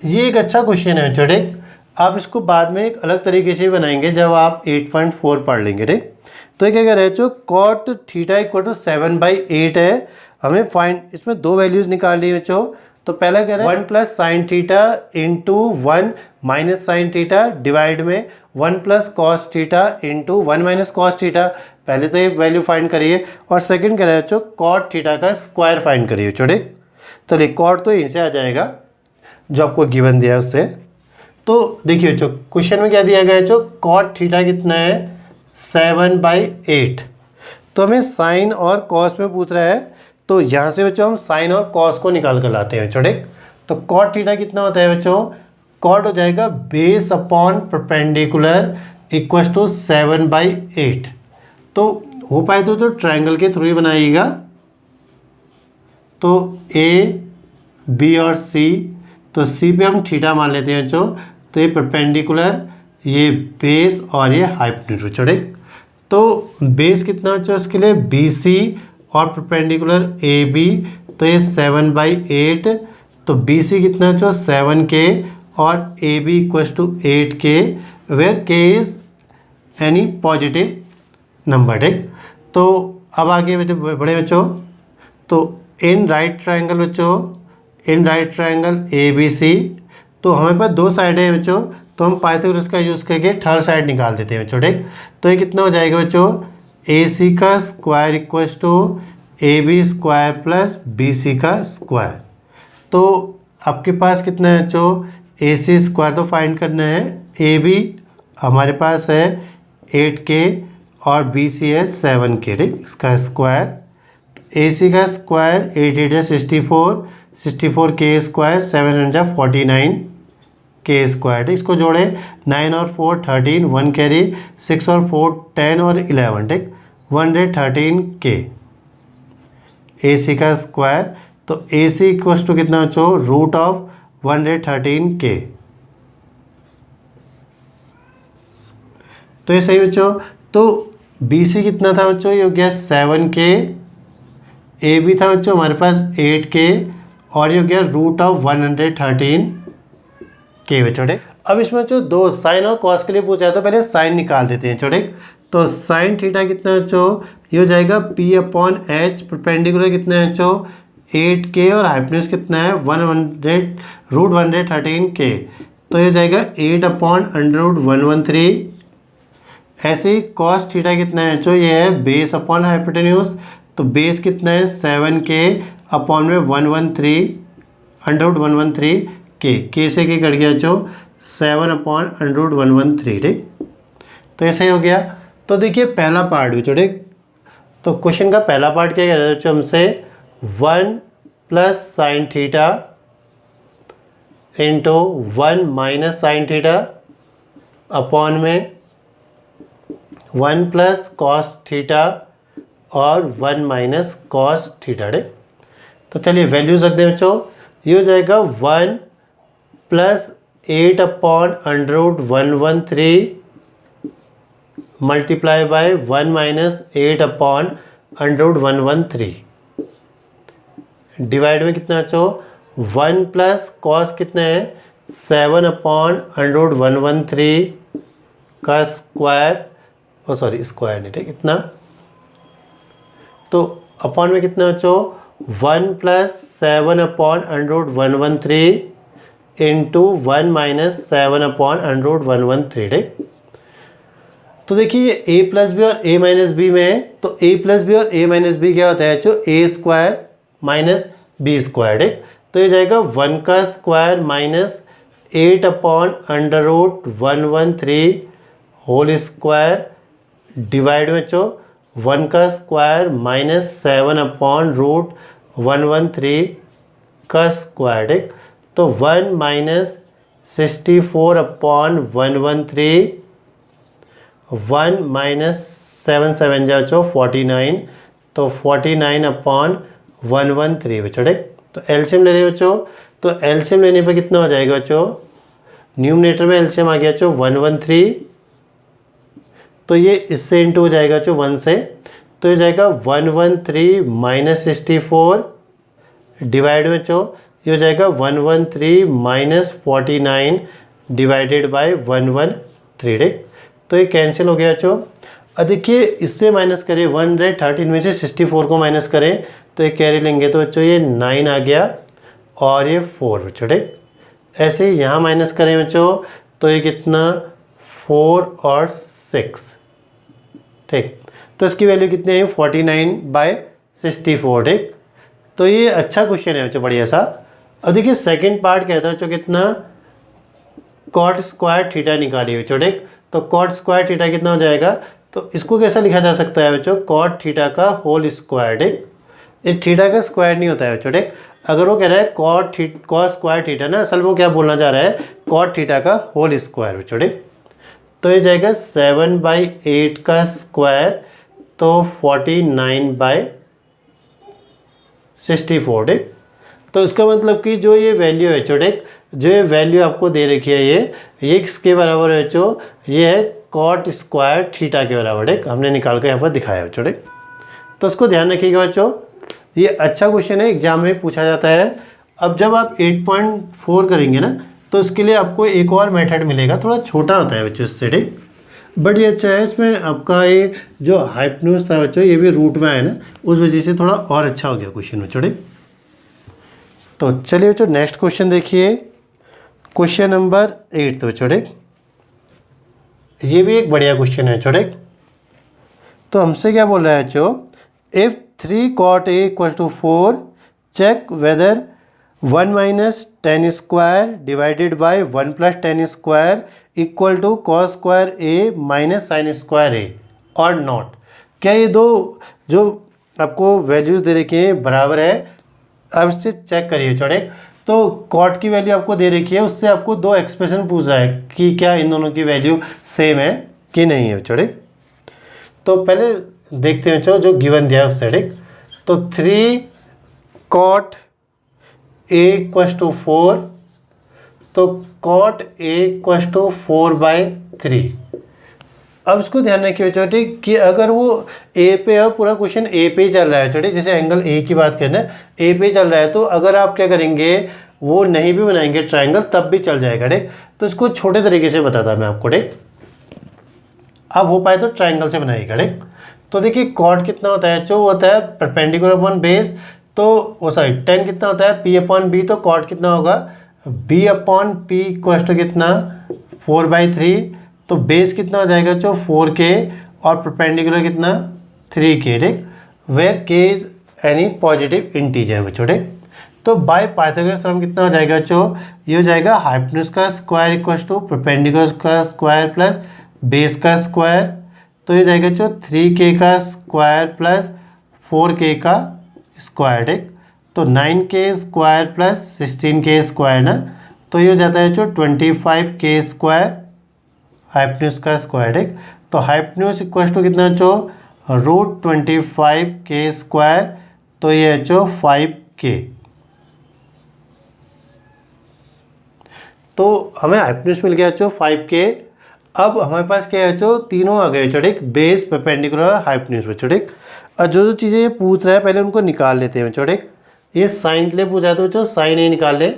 ये एक अच्छा क्वेश्चन है छोटे। आप इसको बाद में एक अलग तरीके से बनाएंगे जब आप 8.4 पढ़ लेंगे ठीक। तो ये क्या कह रहे हैं जो कॉट थीटा इक्वल टू 7/8 है, हमें फाइंड, इसमें दो वैल्यूज निकालनी है बच्चों। तो पहला कह रहे हैं 1 plus sine theta into 1 minus sine theta divide में 1 plus cos theta into 1 minus cos theta. पहले तो ये वैल्यू फाइंड करिए, और सेकंड कह रहे हैं बच्चों कॉट थीटा का स्क्वायर फाइंड करिए छोटे। चलिए कॉट तो यहीं से आ जाएगा जो आपको गिवन दिया है उससे। तो देखिए बच्चों क्वेश्चन में क्या दिया गया है, जो कॉट थीटा कितना है 7/8। तो हमें साइन और कॉस में पूछ रहा है, तो यहाँ से बच्चों हम साइन और कॉस को निकाल कर लाते हैं छोटे। तो कॉट थीटा कितना होता है बच्चों, कॉट हो जाएगा base upon perpendicular equal to 7/8। तो हो पाए तो ट्राइंगल के थ्रू ही बनाइएगा। तो ए बी और सी, तो सी पे हम थीटा मान लेते हैं बच्चों। तो ये परपेंडिकुलर, ये बेस और ये हाइपोटेन्यूज छोटे। तो बेस कितना बच्चों इसके लिए बी सी और परपेंडिकुलर ए बी, तो ये 7/8। तो बी सी कितना बच्चों 7K और A B equal to 8K, where K is any positive number ठीक। तो अब आगे बड़े बच्चों, तो इन राइट ट्राइंगल बच्चों, in right triangle A B C, तो हमारे पास दो साइड है बच्चों, तो हम पाइथागोरस का यूज़ करके थर्ड साइड निकाल देते हैं बच्चों ठीक। तो ये कितना हो जाएगा बच्चों, ए सी का square equal to A B square plus B C का स्क्वायर। तो आपके पास कितना है बच्चों, ए सी स्क्वायर तो फाइंड करना है, ए बी हमारे पास है 8K और बी सी है 7K ठीक, इसका स्क्वायर। ए सी का square 8 8 64, 64K square 749K square. इसको जोड़े 9 और 4 13, 1 कैरी, 6 और 4 10 और 11 ठीक, 113K ए सी का स्क्वायर। तो ए सी इक्वल टू कितना बच्चों, रूट ऑफ 113K। तो ये सही बच्चों। तो बी सी कितना था बच्चों, ये हो गया 7K, ए बी था बच्चों हमारे पास 8K, और ये हो गया रूट ऑफ 113K बच्चों ठीक। अब इसमें बच्चों दो साइन और कॉस के लिए पूछा है, तो पहले साइन निकाल देते हैं छोटे। तो साइन थीटा कितना बच्चों, ये हो जाएगा P/H, परपेंडिकुलर कितना है बच्चों 8K, और हाइपोटेन्यूज कितना है 113K। तो ये हो जाएगा 8/√113। ऐसे ही कॉस थीटा कितना है बच्चों, ये है बेस अपॉन हाइपोटेन्यूज। तो बेस कितना है 7K अपॉन में 113 K से के कट गया बच्चों 7/√113 ठीक। तो ऐसे ही हो गया। तो देखिए पहला पार्ट भी छोटे, तो क्वेश्चन का पहला पार्ट क्या कह रहे थे हमसे, 1 plus sine theta into 1 minus sine theta upon में 1 प्लस कॉस थीटा और 1 माइनस कॉस थीटा ठीक। तो चलिए वैल्यूज रख दें बच्चों। ये हो जाएगा 1 plus 8/√113 multiply by 1 minus 8/√113 divide में कितना बच्चों 1 प्लस कॉस कितना है 7/√113 का स्क्वायर, सॉरी स्क्वायर नहीं ठीक इतना। तो अपॉन में कितना बच्चों 1 प्लस 7/√113 इंटू 1 माइनस 7/√113 ठीक। तो देखिए ए प्लस बी और ए माइनस बी में है, तो ए प्लस बी और ए माइनस बी क्या होता है जो A square minus B square ठीक। तो ये जाएगा 1 का square minus 8/√113 whole square divide में बच्चों 1 का स्क्वायर माइनस 7/√113 का स्क्वायर ठीक। तो 1 माइनस 64/113, 1 माइनस 7 7 जा बच्चों 49, तो 49 अपॉन 113 बच्चों ठीक। तो एलसीएम ले रहे बच्चों, तो एलसीएम लेने पर कितना हो जाएगा बच्चों, न्यूमरेटर में एलसीएम आ गया बच्चों 113, तो ये इससे इंटू हो जाएगा बच्चों 1 से, तो ये जाएगा 113 माइनस 64 डिवाइड में बच्चों ये हो जाएगा 113 माइनस 49 डिवाइडेड बाय 113 ठीक। तो ये कैंसिल हो गया बच्चों। अब देखिए इससे माइनस करें 113 में से 64 को माइनस करें तो ये कैरी लेंगे तो बच्चों ये 9 आ गया और ये 4 बच्चों ठीक। ऐसे ही यहाँ माइनस करें बच्चों तो ये कितना 4 और 6 ठीक। तो इसकी वैल्यू कितनी आई 49/64 ठीक। तो ये अच्छा क्वेश्चन है बच्चों, बढ़िया सा। अब देखिए सेकंड पार्ट कहता है बच्चों कितना कॉट स्क्वायर थीटा निकालिए बच्चों ठीक। तो कॉट स्क्वायर थीटा कितना हो जाएगा, तो इसको कैसा लिखा जा सकता है बच्चों, कॉट थीटा का होल स्क्वायर ठीक। इस थीटा का स्क्वायर नहीं होता है बच्चों ठीक। अगर वो कह रहा है कॉट स्क्वायर थीटा ना, असल वो क्या बोलना चाह रहा है कॉट थीटा का होल स्क्वायर बच्चों ठीक। तो ये जाएगा 7/8 का स्क्वायर तो 49/64 ठीक। तो इसका मतलब कि जो ये वैल्यू है बच्चों ठीक, जो ये वैल्यू आपको दे रखी है ये किसके बराबर है बच्चों, ये है कॉट स्क्वायर थीटा के बराबर ठीक। हमने निकाल कर यहाँ पर दिखाया बच्चों ठीक। तो उसको ध्यान रखिएगा बच्चों, ये अच्छा क्वेश्चन है, एग्जाम में पूछा जाता है। अब जब आप 8.4 करेंगे ना तो इसके लिए आपको एक और मेथड मिलेगा, थोड़ा छोटा होता है बच्चों इससे ठीक, बट ये अच्छा है। इसमें आपका ये जो हाइपोटेन्यूज था बच्चों ये भी रूट में है ना, उस वजह से थोड़ा और अच्छा हो गया क्वेश्चन बच्चों ठीक। तो चलिए बच्चों नेक्स्ट क्वेश्चन देखिए, क्वेश्चन नंबर 8 बच्चों ठीक। ये भी एक बढ़िया क्वेश्चन है बच्चों ठीक। तो हमसे क्या बोल रहा है बच्चों, if 3 cot A = 4 check whether 1 minus tan square divided by 1 plus tan square equal to cos square A minus sin square A or not। क्या ये दो जो आपको वैल्यूज़ दे रखी हैं बराबर है, अब इससे चेक करिए छोड़े। तो कॉट की वैल्यू आपको दे रखी है, उससे आपको दो एक्सप्रेशन पूछ रहा है कि क्या इन दोनों की वैल्यू सेम है कि नहीं है छोड़े। तो पहले देखते हैं जो गिवन दिया है उससे ठीक। तो 3 cot A = 4, तो cot A = 4/3। अब इसको ध्यान रखिए छोटे कि अगर वो ए पे है, पूरा क्वेश्चन ए पे ही चल रहा है छोटे, जैसे एंगल ए की बात करें ए पे चल रहा है, तो अगर आप क्या करेंगे वो नहीं भी बनाएंगे ट्रायंगल तब भी चल जाएगा ठीक। तो इसको छोटे तरीके से बताता मैं आपको ठीक, अब हो पाए तो ट्रायंगल से बनाइएगा ठीक। तो देखिए कॉट कितना होता है जो होता है परपेंडिकुलर अपॉन बेस, तो वो सॉरी टेन कितना होता है P/B, तो कॉट कितना होगा B/P = कितना 4/3, तो बेस कितना हो जाएगा जो 4K और परपेंडिकुलर कितना 3K ठीक, where K is any positive integer बच्चों ठीक। तो बाय पाइथागोरस थ्योरम कितना हो जाएगा जो ये हो जाएगा हाइपोटेन्यूज का स्क्वायर = परपेंडिकुलर का स्क्वायर प्लस बेस का स्क्वायर, तो ये जाएगा जो 3K का स्क्वायर प्लस 4K का स्क्वायर ठीक। तो 9K square plus 16K square ना, तो ये हो जाता है जो 25K स्क्वायर हाइपोटेन्यूज का स्क्वायर ठीक। तो हाइपोटेन्यूज = कितना जो √25K स्क्वायर, तो ये है जो 5K। तो हमें हाइपोटेन्यूज मिल गया जो 5K। अब हमारे पास क्या है जो तीनों आ गए ठीक, बेस परपेंडिकुलर हाइपोटेन्यूज बच्चों ठीक। और जो चीज़ें ये पूछ रहा है पहले उनको निकाल लेते हैं बच्चों ठीक। ये साइन के लिए पूछा है तो बच्चों साइन ए निकाल ले।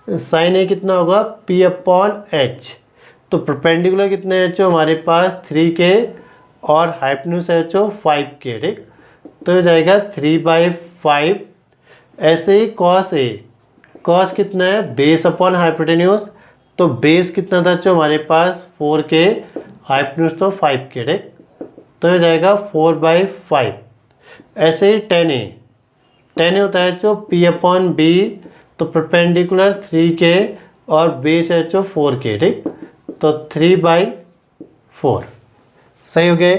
साइन ए कितना होगा P/H, तो परपेंडिकुलर कितने है जो हमारे पास 3K और हाइपोटेन्यूज है जो 5K ठीक। तो ये जाएगा 3/5। ऐसे ही कॉस ए, कॉस कितना है बेस अपॉन हाइपोटेन्यूज, तो बेस कितना था जो हमारे पास 4K, हाइपोटेन्यूज तो 5K ठीक। तो ये जाएगा 4/5। ऐसे ही टेन ए होता है जो P/B, तो परपेंडिकुलर 3K और बेस है जो 4K ठीक, तो 3/4 सही हो गए।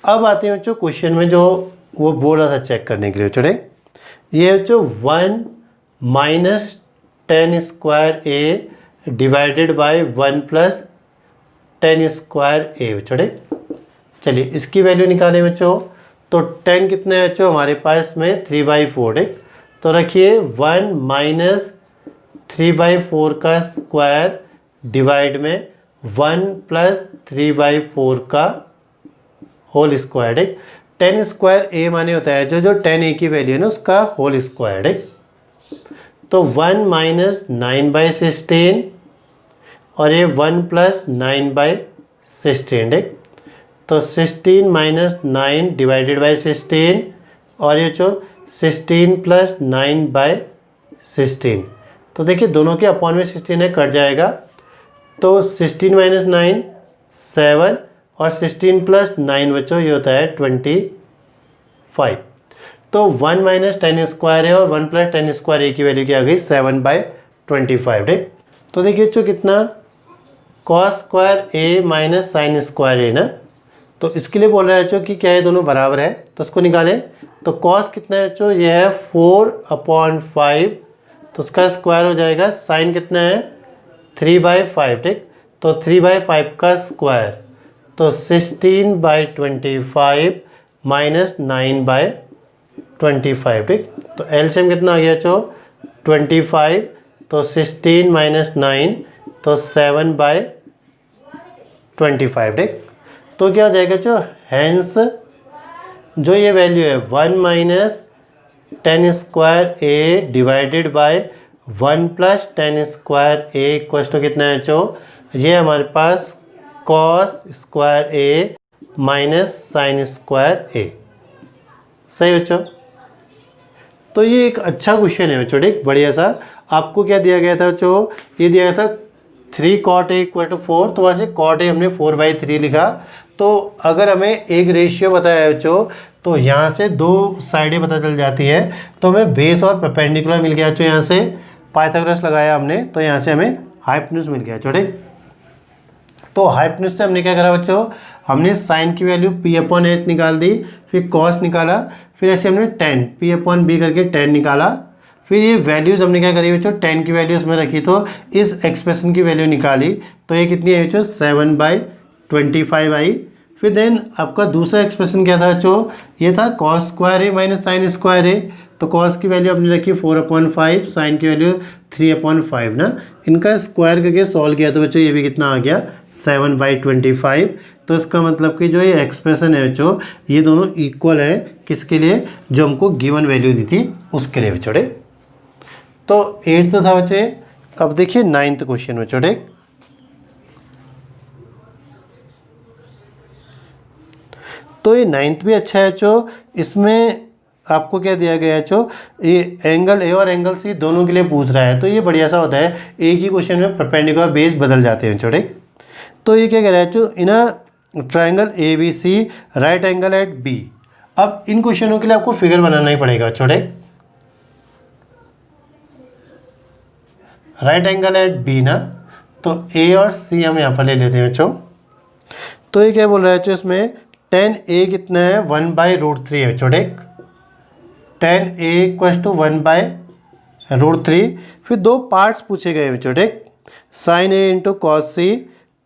अब आते हैं बच्चों क्वेश्चन में जो वो बोल रहा था चेक करने के लिए बच्चों ठीक। ये है जो 1 minus tan square A divided by 1 plus tan square A बच्चों ठीक। चलिए इसकी वैल्यू निकालें बच्चों। तो 10 कितना है बच्चों हमारे पास में 3/4 ठीक। तो रखिए 1 माइनस 3/4 का स्क्वायर डिवाइड में 1 प्लस 3/4 का होल स्क्वायर ठीक। 10 स्क्वायर ए माने होता है जो 10 ए की वैल्यू है ना उसका होल स्क्वायर ठीक। तो 1 माइनस 9/16 और ये 1 प्लस 9/16 ठीक। तो 16 माइनस 9 डिवाइडेड बाई 16 और ये जो 16 प्लस 9/16। तो देखिए दोनों के अपॉन में 16 है कट जाएगा। तो 16 माइनस 9 7 और 16 प्लस 9 बच्चों ये होता है 25। तो 1 माइनस 10 स्क्वायर है और 1 प्लस 10 स्क्वायर ए की वैल्यू क्या आ गई 7/25 ठीक। तो देखिए बच्चों कितना cos square A minus sine square ए ना। तो इसके लिए बोल रहा है बच्चों कि क्या ये दोनों बराबर है तो उसको निकालें। तो कॉस कितना है बच्चों ये है 4/5 तो उसका स्क्वायर हो जाएगा। साइन कितना है 3/5 ठीक। तो 3/5 का स्क्वायर तो 16/25 माइनस 9/25 ठीक। तो एलसीएम कितना आ गया बच्चों 25। तो 16 माइनस 9 तो 7/25 ठीक। तो क्या हो जाएगा बच्चों हैंस जो ये वैल्यू है 1 minus 10 square A divided by 1 plus 10 square A equal to कितना है बच्चों ये हमारे पास cos square A minus sine square A. सही बच्चों। तो ये एक अच्छा क्वेश्चन है बच्चों ठीक बढ़िया सा। आपको क्या दिया गया था बच्चों ये दिया गया था 3 cot a इक्वल टू 4 तो वहाँ से cot a हमने 4/3 लिखा। तो अगर हमें एक रेशियो बताया है बच्चों तो यहाँ से दो साइडें पता चल जाती है। तो हमें बेस और परपेंडिकुलर मिल गया बच्चों। यहाँ से पाइथागोरस लगाया हमने तो यहाँ से हमें हाइपोटेन्यूज मिल गया बच्चों ठीक। तो हाइपोटेन्यूज से हमने क्या करा बच्चों हमने साइन की वैल्यू p/h निकाल दी फिर कॉस निकाला फिर ऐसे हमने tan p/b करके tan निकाला। फिर ये वैल्यूज़ हमने क्या करी बच्चों 10 की वैल्यूज़ में रखी तो इस एक्सप्रेशन की वैल्यू निकाली। तो ये कितनी है बच्चों 7/25 आई। फिर देन आपका दूसरा एक्सप्रेशन क्या था बच्चों ये था cos square A minus sine square ए। तो कॉस की वैल्यू हमने रखी 4/5 साइन की वैल्यू 3/5 ना। इनका स्क्वायर करके सॉल्व किया तो बच्चों ये भी कितना आ गया 7/25। तो इसका मतलब कि जो ये एक्सप्रेशन है बच्चों ये दोनों इक्वल है किसके लिए जो हमको गिवन वैल्यू दी थी उसके लिए बच्चों। तो 8th था बच्चे। अब देखिए 9th क्वेश्चन बच्चों ठीक। तो ये 9th भी अच्छा है बच्चों। इसमें आपको क्या दिया गया है बच्चों ये एंगल ए और एंगल सी दोनों के लिए पूछ रहा है। तो ये बढ़िया सा होता है एक ही क्वेश्चन में परपेंडिकुलर बेस बदल जाते हैं बच्चों ठीक। तो ये क्या कह रहा है बच्चों in a triangle ABC right angle at B। अब इन क्वेश्चनों के लिए आपको फिगर बनाना ही पड़ेगा बच्चों ठीक। राइट एंगल एट B ना। तो A और C हम यहाँ पर ले लेते हैं बच्चों। तो ये क्या बोल रहा है बच्चों इसमें tan A कितना है 1/√3 है बच्चों ठीक। tan A equal to 1/√3। फिर दो पार्ट्स पूछे गए बच्चों ठीक sin A into cos C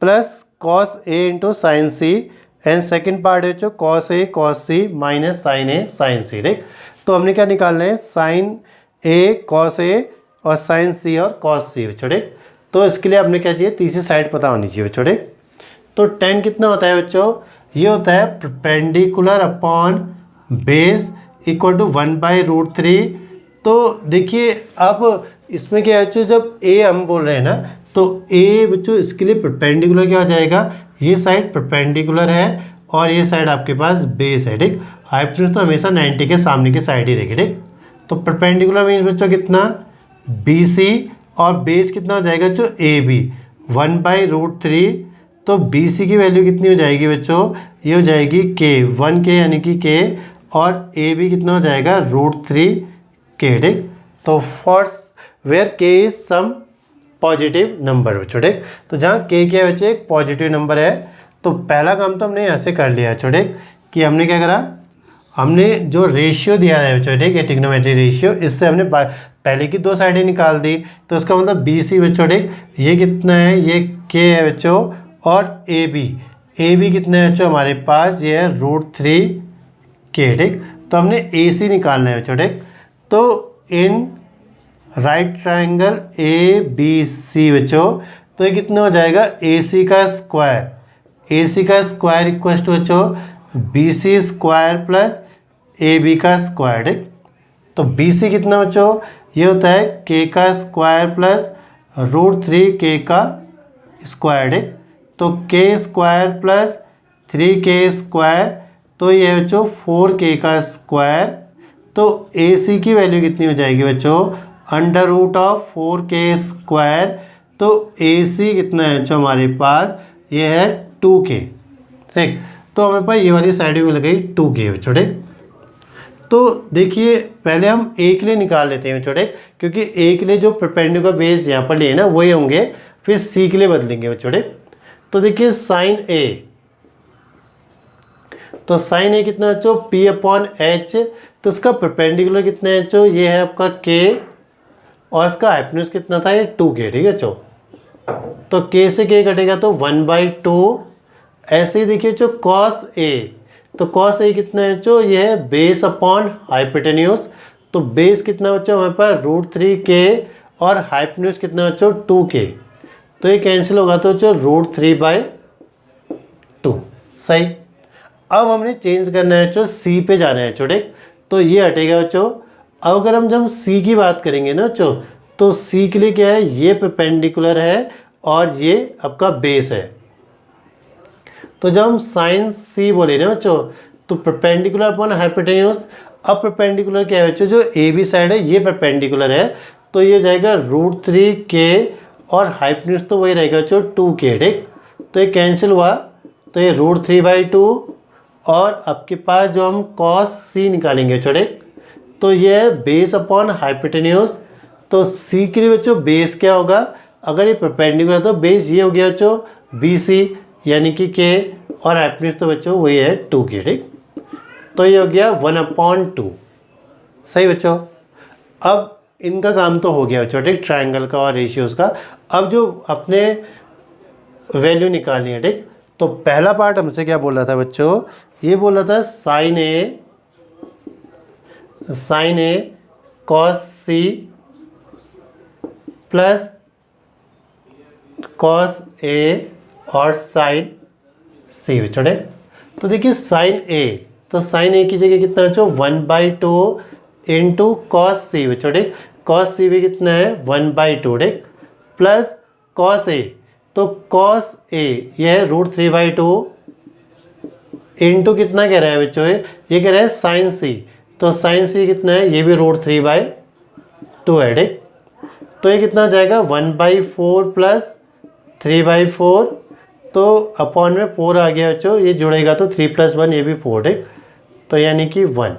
plus cos A into sine C and second part है बच्चों cos A cos C minus sin A sin C ठीक। तो हमने क्या निकालना है sin A cos A और sin C और cos C बच्चों ठीक। तो इसके लिए आपने क्या चाहिए तीसरी साइड पता होनी चाहिए बच्चों ठीक। तो tan कितना होता है बच्चों ये होता है perpendicular upon base equal to 1/√3। तो देखिए अब इसमें क्या है बच्चों जब A हम बोल रहे हैं ना तो A बच्चों इसके लिए परपेंडिकुलर क्या हो जाएगा ये साइड परपेंडिकुलर है और ये साइड आपके पास बेस है ठीक। हाइपोटेन्यूज तो हमेशा 90 के सामने की साइड ही रहेगी ठीक। तो परपेंडिकुलर मीन्स बच्चों कितना BC और बेस कितना हो जाएगा बच्चों AB 1/√3। तो BC की वैल्यू कितनी हो जाएगी बच्चों ये हो जाएगी K 1K यानी कि K और AB कितना हो जाएगा √3K ठीक। तो for where K is some positive number बच्चों ठीक। तो जहाँ K क्या है बच्चे एक पॉजिटिव नंबर है। तो पहला काम तो हमने यहाँ से कर लिया बच्चों ठीक कि हमने क्या करा हमने जो रेशियो दिया है बच्चों ठीक है ट्रिग्नोमेट्री रेशियो इससे हमने पहले की दो साइडें निकाल दी। तो इसका मतलब BC बच्चों ठीक ये कितना है ये K है बच्चों और AB ए बी कितना है बच्चों हमारे पास, ये है √3k, ठीक। तो हमने ए सी निकालना है बच्चों, ठीक। तो in right triangle A B C बच्चों, तो ये कितना हो जाएगा, ए सी का स्क्वायर, ए सी का स्क्वायर इक्वल टू बच्चों B C square plus A B का स्क्वायर, ठीक। तो बी सी कितना बच्चों, ये होता है के का स्क्वायर प्लस √3k का स्क्वायर, ठीक। तो के स्क्वायर प्लस 3k स्क्वायर, तो ये है बच्चों 4k का स्क्वायर। तो ए सी की वैल्यू कितनी हो जाएगी बच्चों, √4k स्क्वायर। तो ए सी कितना है बच्चों हमारे पास, ये है 2k, ठीक। तो हमारे पास ये वाली साइड में लग गई 2k बच्चों, ठीक। तो देखिए पहले हम ए के लिए निकाल लेते हैं बच्चों, ठीक, क्योंकि ए के लिए जो परपेंडिकुलर बेस यहाँ पर लिए ना वही होंगे, फिर सी के लिए बदलेंगे बच्चों, ठीक। तो देखिए साइन ए, तो साइन ए कितना बच्चों, p/h। तो इसका परपेंडिकुलर कितना है बच्चों, ये है आपका k, और इसका हाइपोटेन्यूज कितना था, ये 2k, ठीक है बच्चों। तो k से k कटेगा तो 1/2। ऐसे ही देखिए बच्चों cos a, तो cos a कितना है बच्चों, ये है बेस अपॉन हाइपोटेन्यूज। तो बेस कितना बच्चों हमारे पास √3k, और हाइपोटेन्यूज कितना बच्चों 2k। तो ये कैंसिल होगा तो बच्चों √3/2, सही। अब हमने चेंज करना है बच्चों, सी पे जाना है बच्चों, ठीक। तो ये हटेगा बच्चों। अब अगर हम जब सी की बात करेंगे ना बच्चों, तो सी के लिए क्या है, ये परपेंडिकुलर है और ये आपका बेस है। तो जब हम साइन सी बोले ना बच्चों, तो परपेंडिकुलर अपॉन हाइपोटेन्यूज। अब परपेंडिकुलर क्या है बच्चों, जो ए बी साइड है ये परपेंडिकुलर है, तो ये जाएगा √3k, और हाइपोटेन्यूज तो वही रहेगा बच्चों 2k, ठीक। तो ये कैंसिल हुआ, तो ये √3/2। और आपके पास जो हम cos c निकालेंगे बच्चों, ठीक, तो ये है बेस अपॉन हाइपोटेन्यूज। तो c के लिए बच्चों बेस क्या होगा, अगर ये परपेंडिकुलर है तो बेस ये हो गया बच्चों BC यानी कि k, और हाइपोटेन्यूज तो बच्चों वही है 2k, ठीक। तो ये हो गया 1/2, सही बच्चों। अब इनका काम तो हो गया बच्चों, ठीक, ट्राइंगल का और रेशियोज का। अब जो अपने वैल्यू निकालनी है, ठीक। तो पहला पार्ट हमसे क्या बोल रहा था बच्चों, ये बोल रहा था sine A cos c plus cos a और साइन c बच्चों। तो देखिए साइन ए, तो साइन ए की जगह कितना बच्चों 1/2 इंटू cos c बच्चों, ठीक। cos c भी कितना है 1/2, ठीक, प्लस cos a, तो cos a यह है √3/2 इंटू कितना कह रहा है बच्चों, ये कह रहा है साइन सी। तो साइन सी कितना है, ये भी √3/2 है, ठीक। तो ये कितना जाएगा 1/4 प्लस 3/4, तो अपॉन में 4 आ गया बच्चों, ये जुड़ेगा तो 3 + 1 ये भी 4, ठीक। तो यानी कि 1।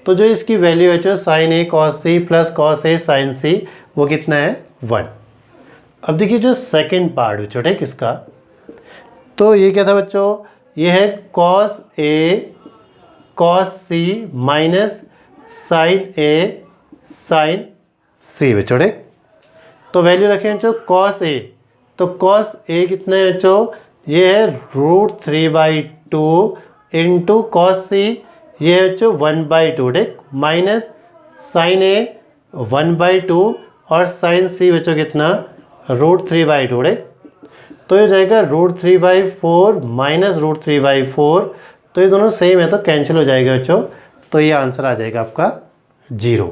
तो जो इसकी वैल्यू है बच्चों sine A cos c plus cos a sine c, वो कितना है 1। अब देखिए जो सेकेंड पार्ट बच्चों, ठीक, इसका तो ये क्या था बच्चों, ये है cos a cos c minus sine a sine c बच्चों, ठीक। तो वैल्यू रखें बच्चों cos a, तो cos a कितना है बच्चों, ये है √3/2 इंटू cos c, ये है बच्चों 1/2, ठीक, माइनस साइन a 1/2 और साइन c बच्चों कितना √3/2, ठीक। तो ये जाएगा √3/4 माइनस √3/4, तो ये दोनों सेम है तो कैंसिल हो जाएगा बच्चों। तो ये आंसर आ जाएगा आपका 0।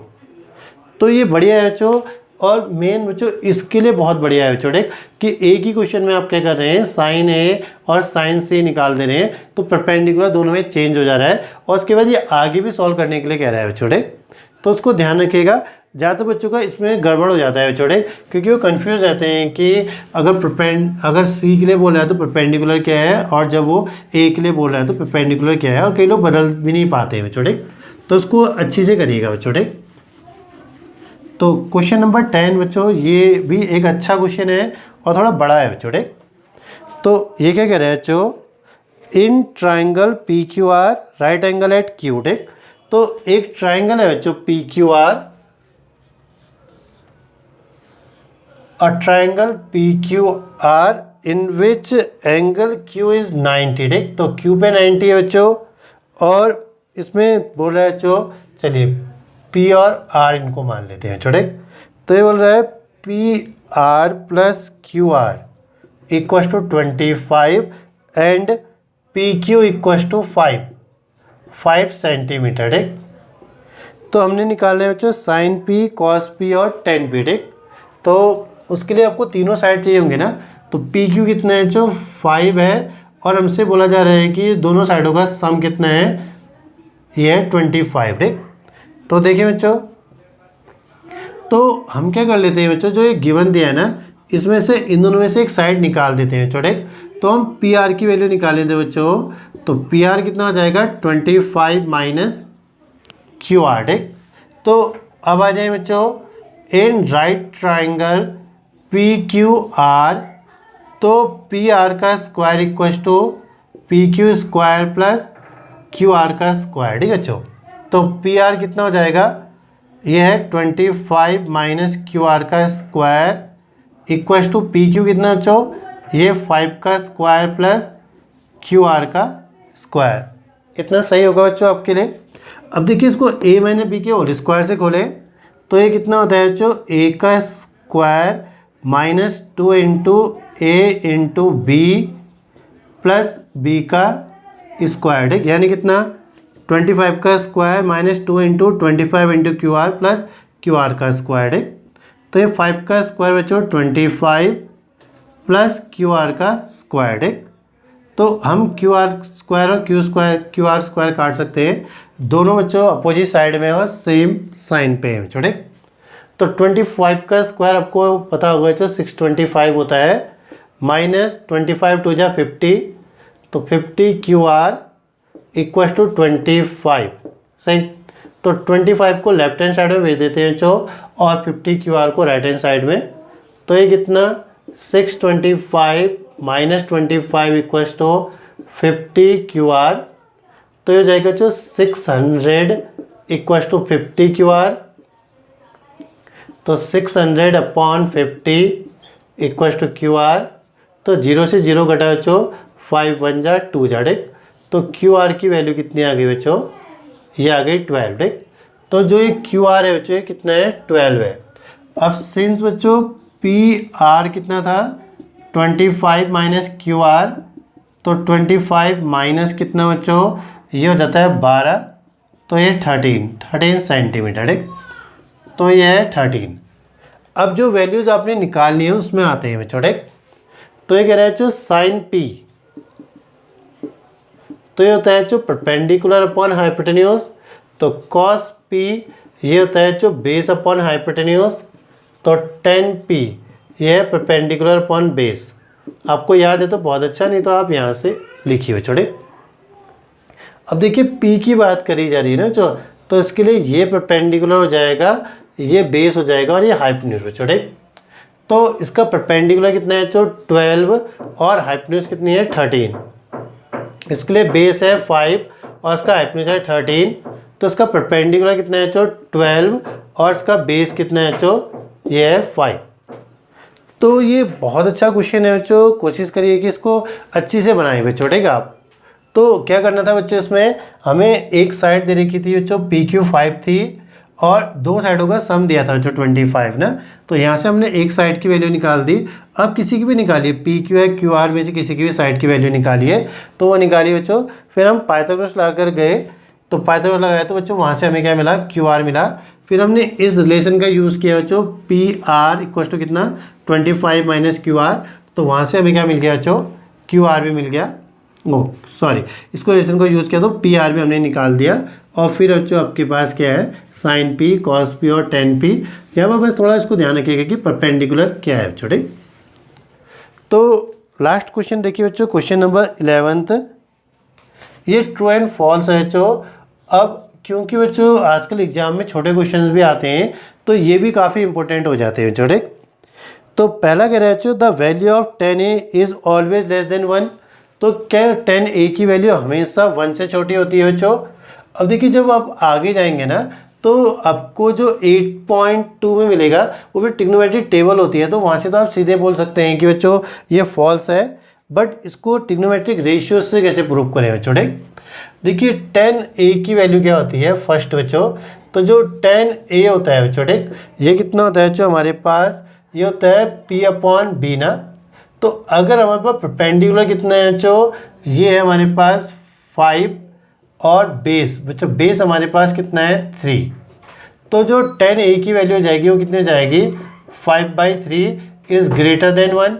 तो ये बढ़िया है बच्चों, और मेन बच्चों इसके लिए बहुत बढ़िया है बच्चों, ठीक, कि एक ही क्वेश्चन में आप क्या कर रहे हैं, साइन ए और साइन सी निकाल दे रहे हैं, तो परपेंडिकुलर दोनों में चेंज हो जा रहा है, और उसके बाद ये आगे भी सॉल्व करने के लिए कह रहा है बच्चों, ठीक। तो उसको ध्यान रखिएगा, ज़्यादातर बच्चों का इसमें गड़बड़ हो जाता है बच्चों, ठीक, क्योंकि वो कंफ्यूज रहते हैं कि अगर सी के लिए बोल रहा है तो परपेंडिकुलर क्या है, और जब वो ए के लिए बोल रहा है तो परपेंडिकुलर क्या है, और कई लोग बदल भी नहीं पाते हैं बच्चों, ठीक। तो उसको अच्छी से करिएगा बच्चों, ठीक। तो क्वेश्चन नंबर 10 बच्चों, ये भी एक अच्छा क्वेश्चन है और थोड़ा बड़ा है बच्चों, ठीक। तो ये क्या कह रहे हैं बच्चों, in triangle PQR right angle at Q, ठीक। तो एक ट्राइंगल है बच्चों PQR, a triangle P Q R in which angle Q is 90, ठीक। तो क्यू पे 90 है बच्चों, और इसमें बोल रहा है बच्चों, चलिए पी और आर इनको मान लेते हैं छोटे। तो ये बोल रहा है P R plus Q R equals to 25 and P Q equals to 5 centimetre, ठीक। तो हमने निकालना है बच्चों साइन पी, कॉस पी और टेन पी, ठीक। तो उसके लिए आपको तीनों साइड चाहिए होंगे ना। तो पी क्यू कितना है बच्चों, 5 है, और हमसे बोला जा रहा है कि दोनों साइडों का सम कितना है, ये है 25, ठीक। तो देखिए बच्चों, तो हम क्या कर लेते हैं बच्चों, जो ये गिवन दिया है ना, इसमें से इन दोनों में से एक साइड निकाल देते हैं छोटे। तो हम पी आर की वैल्यू निकाल लेते हैं बच्चों। तो पी आर कितना हो जाएगा, 25 माइनस क्यू आर, ठीक। तो अब आ जाए बच्चों, in right triangle P Q R, तो पी आर का square equal to P Q square plus Q R का स्क्वायर, ठीक है बच्चों। तो पी आर कितना हो जाएगा, यह है 25 माइनस क्यू आर का square equal to P Q कितना बच्चों, ये 5 का स्क्वायर प्लस क्यू आर का स्क्वायर। इतना सही होगा बच्चों आपके लिए। अब देखिए इसको a माइनस बी के होल स्क्वायर से खोलें, तो ये कितना होता है बच्चों, a का स्क्वायर माइनस 2 इंटू ए इंटू बी प्लस बी का स्क्वायर, ठीक। यानी कितना, 25 का square minus 2 into 25 into Q R plus Q R का स्क्वायर, ठीक। तो ये 5 का स्क्वायर बच्चों 25 प्लस क्यू आर का स्क्वायर, ठीक। तो हम क्यू आर स्क्वायर और क्यू आर स्क्वायर काट सकते हैं, दोनों बच्चों अपोजिट साइड में और सेम साइन पे हैं छोटे। तो 25 का स्क्वायर आपको पता होगा बच्चों 625 होता है, माइनस 25 टू जा 50, तो 50 क्यू आर इक्वल टू 25, सही। तो 25 को लेफ्ट हैंड साइड में भेज देते हैं बच्चों, और 50 क्यू आर को राइट हैंड साइड में। तो ये कितना, 625 minus 25 equal to 50 Q R. तो ये हो जाएगा बच्चों 600 इक्वल टू 50 क्यू आर। तो 600 upon 50 equal to Q R. तो 0 से 0 घटा बच्चों, 5 1 जा 2 जा, ठीक। तो क्यू आर की वैल्यू कितनी आ गई बच्चों, ये आ गई 12, ठीक। तो जो ये क्यू आर है बच्चों, ये कितना है, 12 है। अब सिंस बच्चों पी आर कितना था, 25 माइनस क्यू आर, तो 25 माइनस कितना बच्चों, ये हो जाता है 12, तो ये 13 सेंटीमीटर, ठीक। तो ये है 13। अब जो वैल्यूज़ आपने निकालनी है उसमें आते हैं बच्चों, ठीक। तो ये कह रहा है बच्चों साइन पी, तो ये होता है जो परपेंडिकुलर अपॉन हाइपोटेन्यूज। तो कॉस पी ये होता है जो बेस अपॉन हाइपोटेन्यूज। तो टेन पी ये है परपेंडिकुलर अपॉन बेस। आपको याद है तो बहुत अच्छा, नहीं तो आप यहाँ से लिखिए छोटे। अब देखिए पी की बात करी जा रही है ना जो, तो इसके लिए ये परपेंडिकुलर हो जाएगा, ये बेस हो जाएगा, और ये हाइपोटेन्यूज छोटे। तो इसका परपेंडिकुलर कितना है जो 12, और हाइपोटेन्यूज कितनी है 13। इसके लिए बेस है 5 और इसका हाइपोटेन्यूज है 13। तो इसका परपेंडिकुलर कितना है जो 12, और इसका बेस कितना है जो, ये है 5। तो ये बहुत अच्छा क्वेश्चन है बच्चों, कोशिश करिए कि इसको अच्छी से बनाए बच्चों, ठीक है आप। तो क्या करना था बच्चों, इसमें हमें एक साइड दे रखी थी बच्चों पी क्यू 5 थी, और दो साइडों का सम दिया था जो 25 ना। तो यहाँ से हमने एक साइड की वैल्यू निकाल दी। अब किसी की भी निकालिए, पी क्यू है क्यू आर में से किसी की भी साइड की वैल्यू निकालिए। तो वो निकालिए बच्चों, फिर हम पाइथागोरस लगाकर गए, तो पाइथागोरस लगाया तो बच्चों वहाँ से हमें क्या मिला, क्यू आर मिला। फिर हमने इस रिलेशन का यूज़ किया बच्चों, पी आर इक्वल टू कितना 25 माइनस क्यू आर। तो वहाँ से हमें क्या मिल गया बच्चों, क्यू आर भी मिल गया। ओ सॉरी, इसको रिलेशन को यूज़ किया तो पी आर भी हमने निकाल दिया। और फिर बच्चों आपके पास क्या है, साइन पी, कॉस पी और टेन पी। यहाँ पर बस थोड़ा इसको ध्यान रखिएगा कि परपेंडिकुलर क्या है बच्चों, ठीक। तो लास्ट क्वेश्चन देखिए बच्चों, क्वेश्चन नंबर 11। ये ट्रू एंड फॉल्स है बच्चों। अब क्योंकि बच्चों आजकल एग्जाम में छोटे क्वेश्चंस भी आते हैं, तो ये भी काफ़ी इंपॉर्टेंट हो जाते हैं बच्चों, ठीक। तो पहला कह रहा है बच्चों, the value of 10a is always less than 1। तो क्या 10a की वैल्यू हमेशा 1 से छोटी होती है बच्चों। अब देखिए जब आप आगे जाएंगे ना, तो आपको जो 8.2 में मिलेगा वो भी ट्रिग्नोमेट्रिक टेबल होती है, तो वहाँ से तो आप सीधे बोल सकते हैं कि बच्चों ये फॉल्स है। बट इसको ट्रिग्नोमेट्रिक रेशियो से कैसे प्रूव करें बच्चों? देखिए tan a की वैल्यू क्या होती है फर्स्ट बच्चों, तो जो tan a होता है बच्चों ये कितना होता है बच्चों हमारे पास, ये होता है P/B ना। तो अगर हमारे पास परपेंडिकुलर कितना है बच्चों, ये है हमारे पास 5 और बेस बच्चों, बेस हमारे पास कितना है 3। तो जो tan a की वैल्यू हो जाएगी वो कितनी हो जाएगी 5/3 इज़ ग्रेटर देन 1।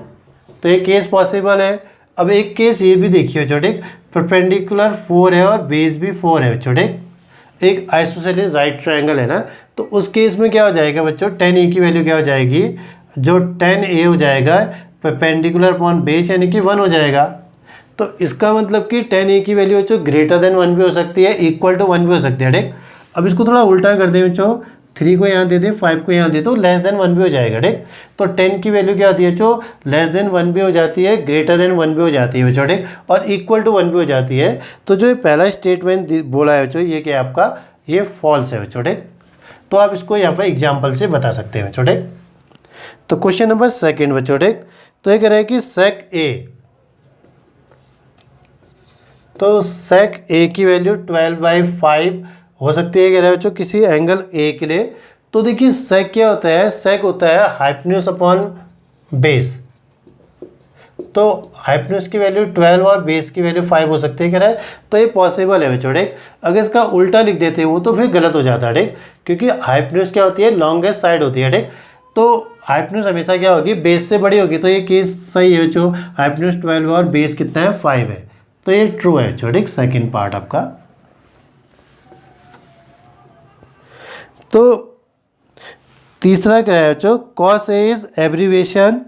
तो ये केस पॉसिबल है। अब एक केस ये भी देखिए बच्चों, परपेंडिकुलर 4 है और बेस भी 4 है बच्चों, एक आइसोसेलेस राइट ट्रायंगल है ना। तो उस केस में क्या हो जाएगा बच्चों, tan a की वैल्यू क्या हो जाएगी, जो tan a हो जाएगा परपेंडिकुलर अपॉन बेस यानी कि 1 हो जाएगा। तो इसका मतलब कि tan a की वैल्यू बच्चों ग्रेटर देन 1 भी हो सकती है, इक्वल टू 1 भी हो सकती है। अब इसको थोड़ा उल्टा कर दें बच्चों, 3 को यहाँ दे दें, 5 को यहाँ दे तो लेस देन 1 भी हो जाएगा। तो 10 की वैल्यू क्या होती है बच्चों, लेस देन 1 भी हो जाती है, ग्रेटर देन 1 भी हो जाती है बच्चों, और इक्वल टू 1 भी हो जाती है। तो जो ये पहला स्टेटमेंट बोला है बच्चों, ये क्या है आपका, ये फॉल्स है बच्चों। तो आप इसको यहाँ पर एग्जाम्पल से बता सकते हैं बच्चों। तो क्वेश्चन नंबर 2 बच्चों, तो ये कह रहा है कि सेक ए, तो सेक ए की वैल्यू 12/5 हो सकती है, कह रहा है बच्चों किसी एंगल ए के लिए। तो देखिए सेक क्या होता है, सेक होता है हाइपोटेन्यूज अपॉन बेस। तो हाइपोटेन्यूज की वैल्यू 12 और बेस की वैल्यू 5 हो सकती है, कह रहा है। तो ये पॉसिबल है बच्चों। अगर इसका उल्टा लिख देते हैं वो तो फिर गलत हो जाता है, क्योंकि हाइपोटेन्यूज क्या होती है, लॉन्गेस्ट साइड होती है। तो हाइपोटेन्यूज हमेशा क्या होगी, बेस से बड़ी होगी। तो ये केस सही है बच्चों, हाइपोटेन्यूज 12 और बेस कितना है 5 है। तो ये ट्रू है बच्चों, सेकेंड पार्ट आपका। तो तीसरा क्या है बच्चों, cos A is abbreviation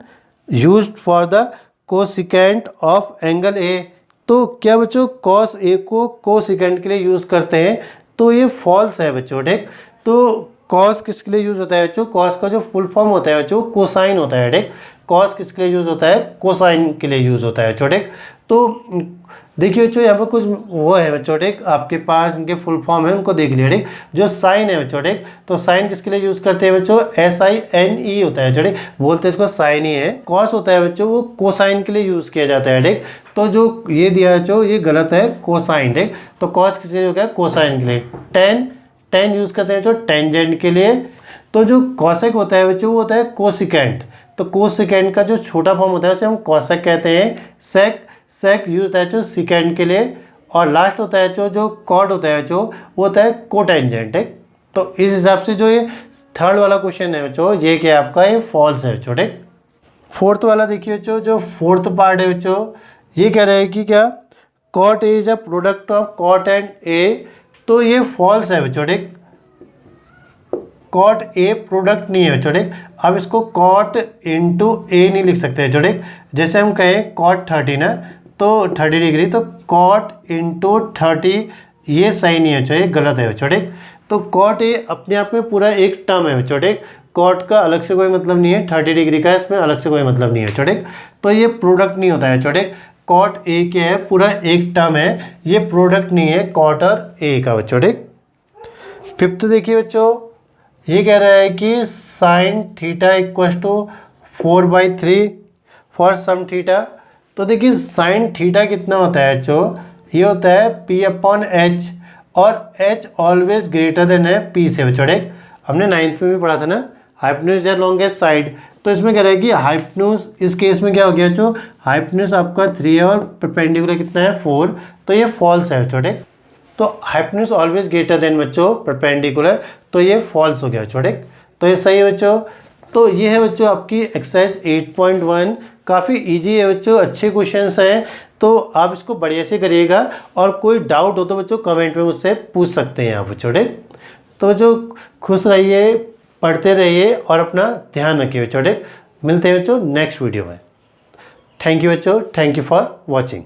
used for the cosecant of angle A। तो क्या बच्चों cos A को कोसिकेंट के लिए यूज़ करते हैं, तो ये फॉल्स है बच्चों। तो cos किसके लिए यूज़ होता है बच्चों, cos का जो फुल फॉर्म होता है बच्चों कोसाइन होता है। cos किसके लिए यूज़ होता है, कोसाइन के लिए यूज़ होता है बच्चों। तो देखिए बच्चों यहाँ पर कुछ वो है बच्चों, आपके पास इनके फुल फॉर्म है, उनको देख लिया। जो साइन है बच्चों, तो साइन किसके लिए यूज़ करते हैं बच्चों, SINE होता है बच्चों, बोलते हैं इसको साइन ही है। कॉस होता है बच्चों, वो कोसाइन के लिए यूज़ किया जाता है। तो जो ये दिया है बच्चों ये गलत है, कोसाइन। तो कॉस किसके लिए हो गया, कोसाइन के लिए। टेन यूज़ करते हैं बच्चों टेंजेंट के लिए। तो जो कॉसेक होता है बच्चों वो होता है कोसिकेंट। तो कोसिकेंट का जो छोटा फॉर्म होता है उसे हम कॉसेक कहते हैं। सेक यूज होता है जो सिकेंड के लिए। और लास्ट होता है जो कॉट होता है वो होता है कोटेंजेंट। तो इस हिसाब से जो ये थर्ड वाला क्वेश्चन है बच्चों, ये क्या आपका, ये फॉल्स है बच्चों। फोर्थ वाला देखिए बच्चों, जो फोर्थ पार्ट है बच्चों, ये कह रहा है कि क्या cot A is a product of cot and A. तो ये फॉल्स है बच्चों। कॉट ए प्रोडक्ट नहीं है बच्चों। अब इसको कॉट इंटू ए नहीं लिख सकते बच्चों। जैसे हम कहें कॉट 30 ना, तो 30 डिग्री, तो कॉट इंटू 30 ये सही नहीं है बच्चों, ये गलत है बच्चों। तो कॉट ए अपने आप में पूरा एक टर्म है बच्चों। कॉट का अलग से कोई मतलब नहीं है, 30 डिग्री का इसमें अलग से कोई मतलब नहीं है बच्चों। तो ये प्रोडक्ट नहीं होता है बच्चों। कॉट ए क्या है, पूरा एक टर्म है, ये प्रोडक्ट नहीं है कॉट और ए का बच्चों। फिफ्थ देखिए बच्चों, ये कह रहा है कि sine theta equal to 4/3 for some theta. तो देखिए साइन थीटा कितना होता है बच्चों, ये होता है P/H, और H ऑलवेज ग्रेटर देन है P से बच्चों। हमने 9th में भी पढ़ा था ना, हाइपोटेन्यूज या लॉन्गेस्ट साइड। तो इसमें कह रहा है कि हाइपोटेन्यूज, इस केस में क्या हो गया बच्चों, हाइपोटेन्यूज आपका 3 है और परपेंडिकुलर कितना है 4। तो ये फॉल्स है बच्चों। तो हाइपोटेन्यूज ऑलवेज ग्रेटर देन बच्चों परपेंडिकुलर, तो ये फॉल्स हो गया बच्चों। तो ये सही है बच्चों। तो ये है बच्चों आपकी एक्सरसाइज 8.1, काफ़ी इजी है बच्चों, अच्छे क्वेश्चंस हैं। तो आप इसको बढ़िया से करिएगा, और कोई डाउट हो तो बच्चों कमेंट में मुझसे पूछ सकते हैं आप बच्चों। तो जो खुश रहिए, पढ़ते रहिए और अपना ध्यान रखिए बच्चों। मिलते हैं बच्चों नेक्स्ट वीडियो में। थैंक यू बच्चों, थैंक यू फॉर वॉचिंग।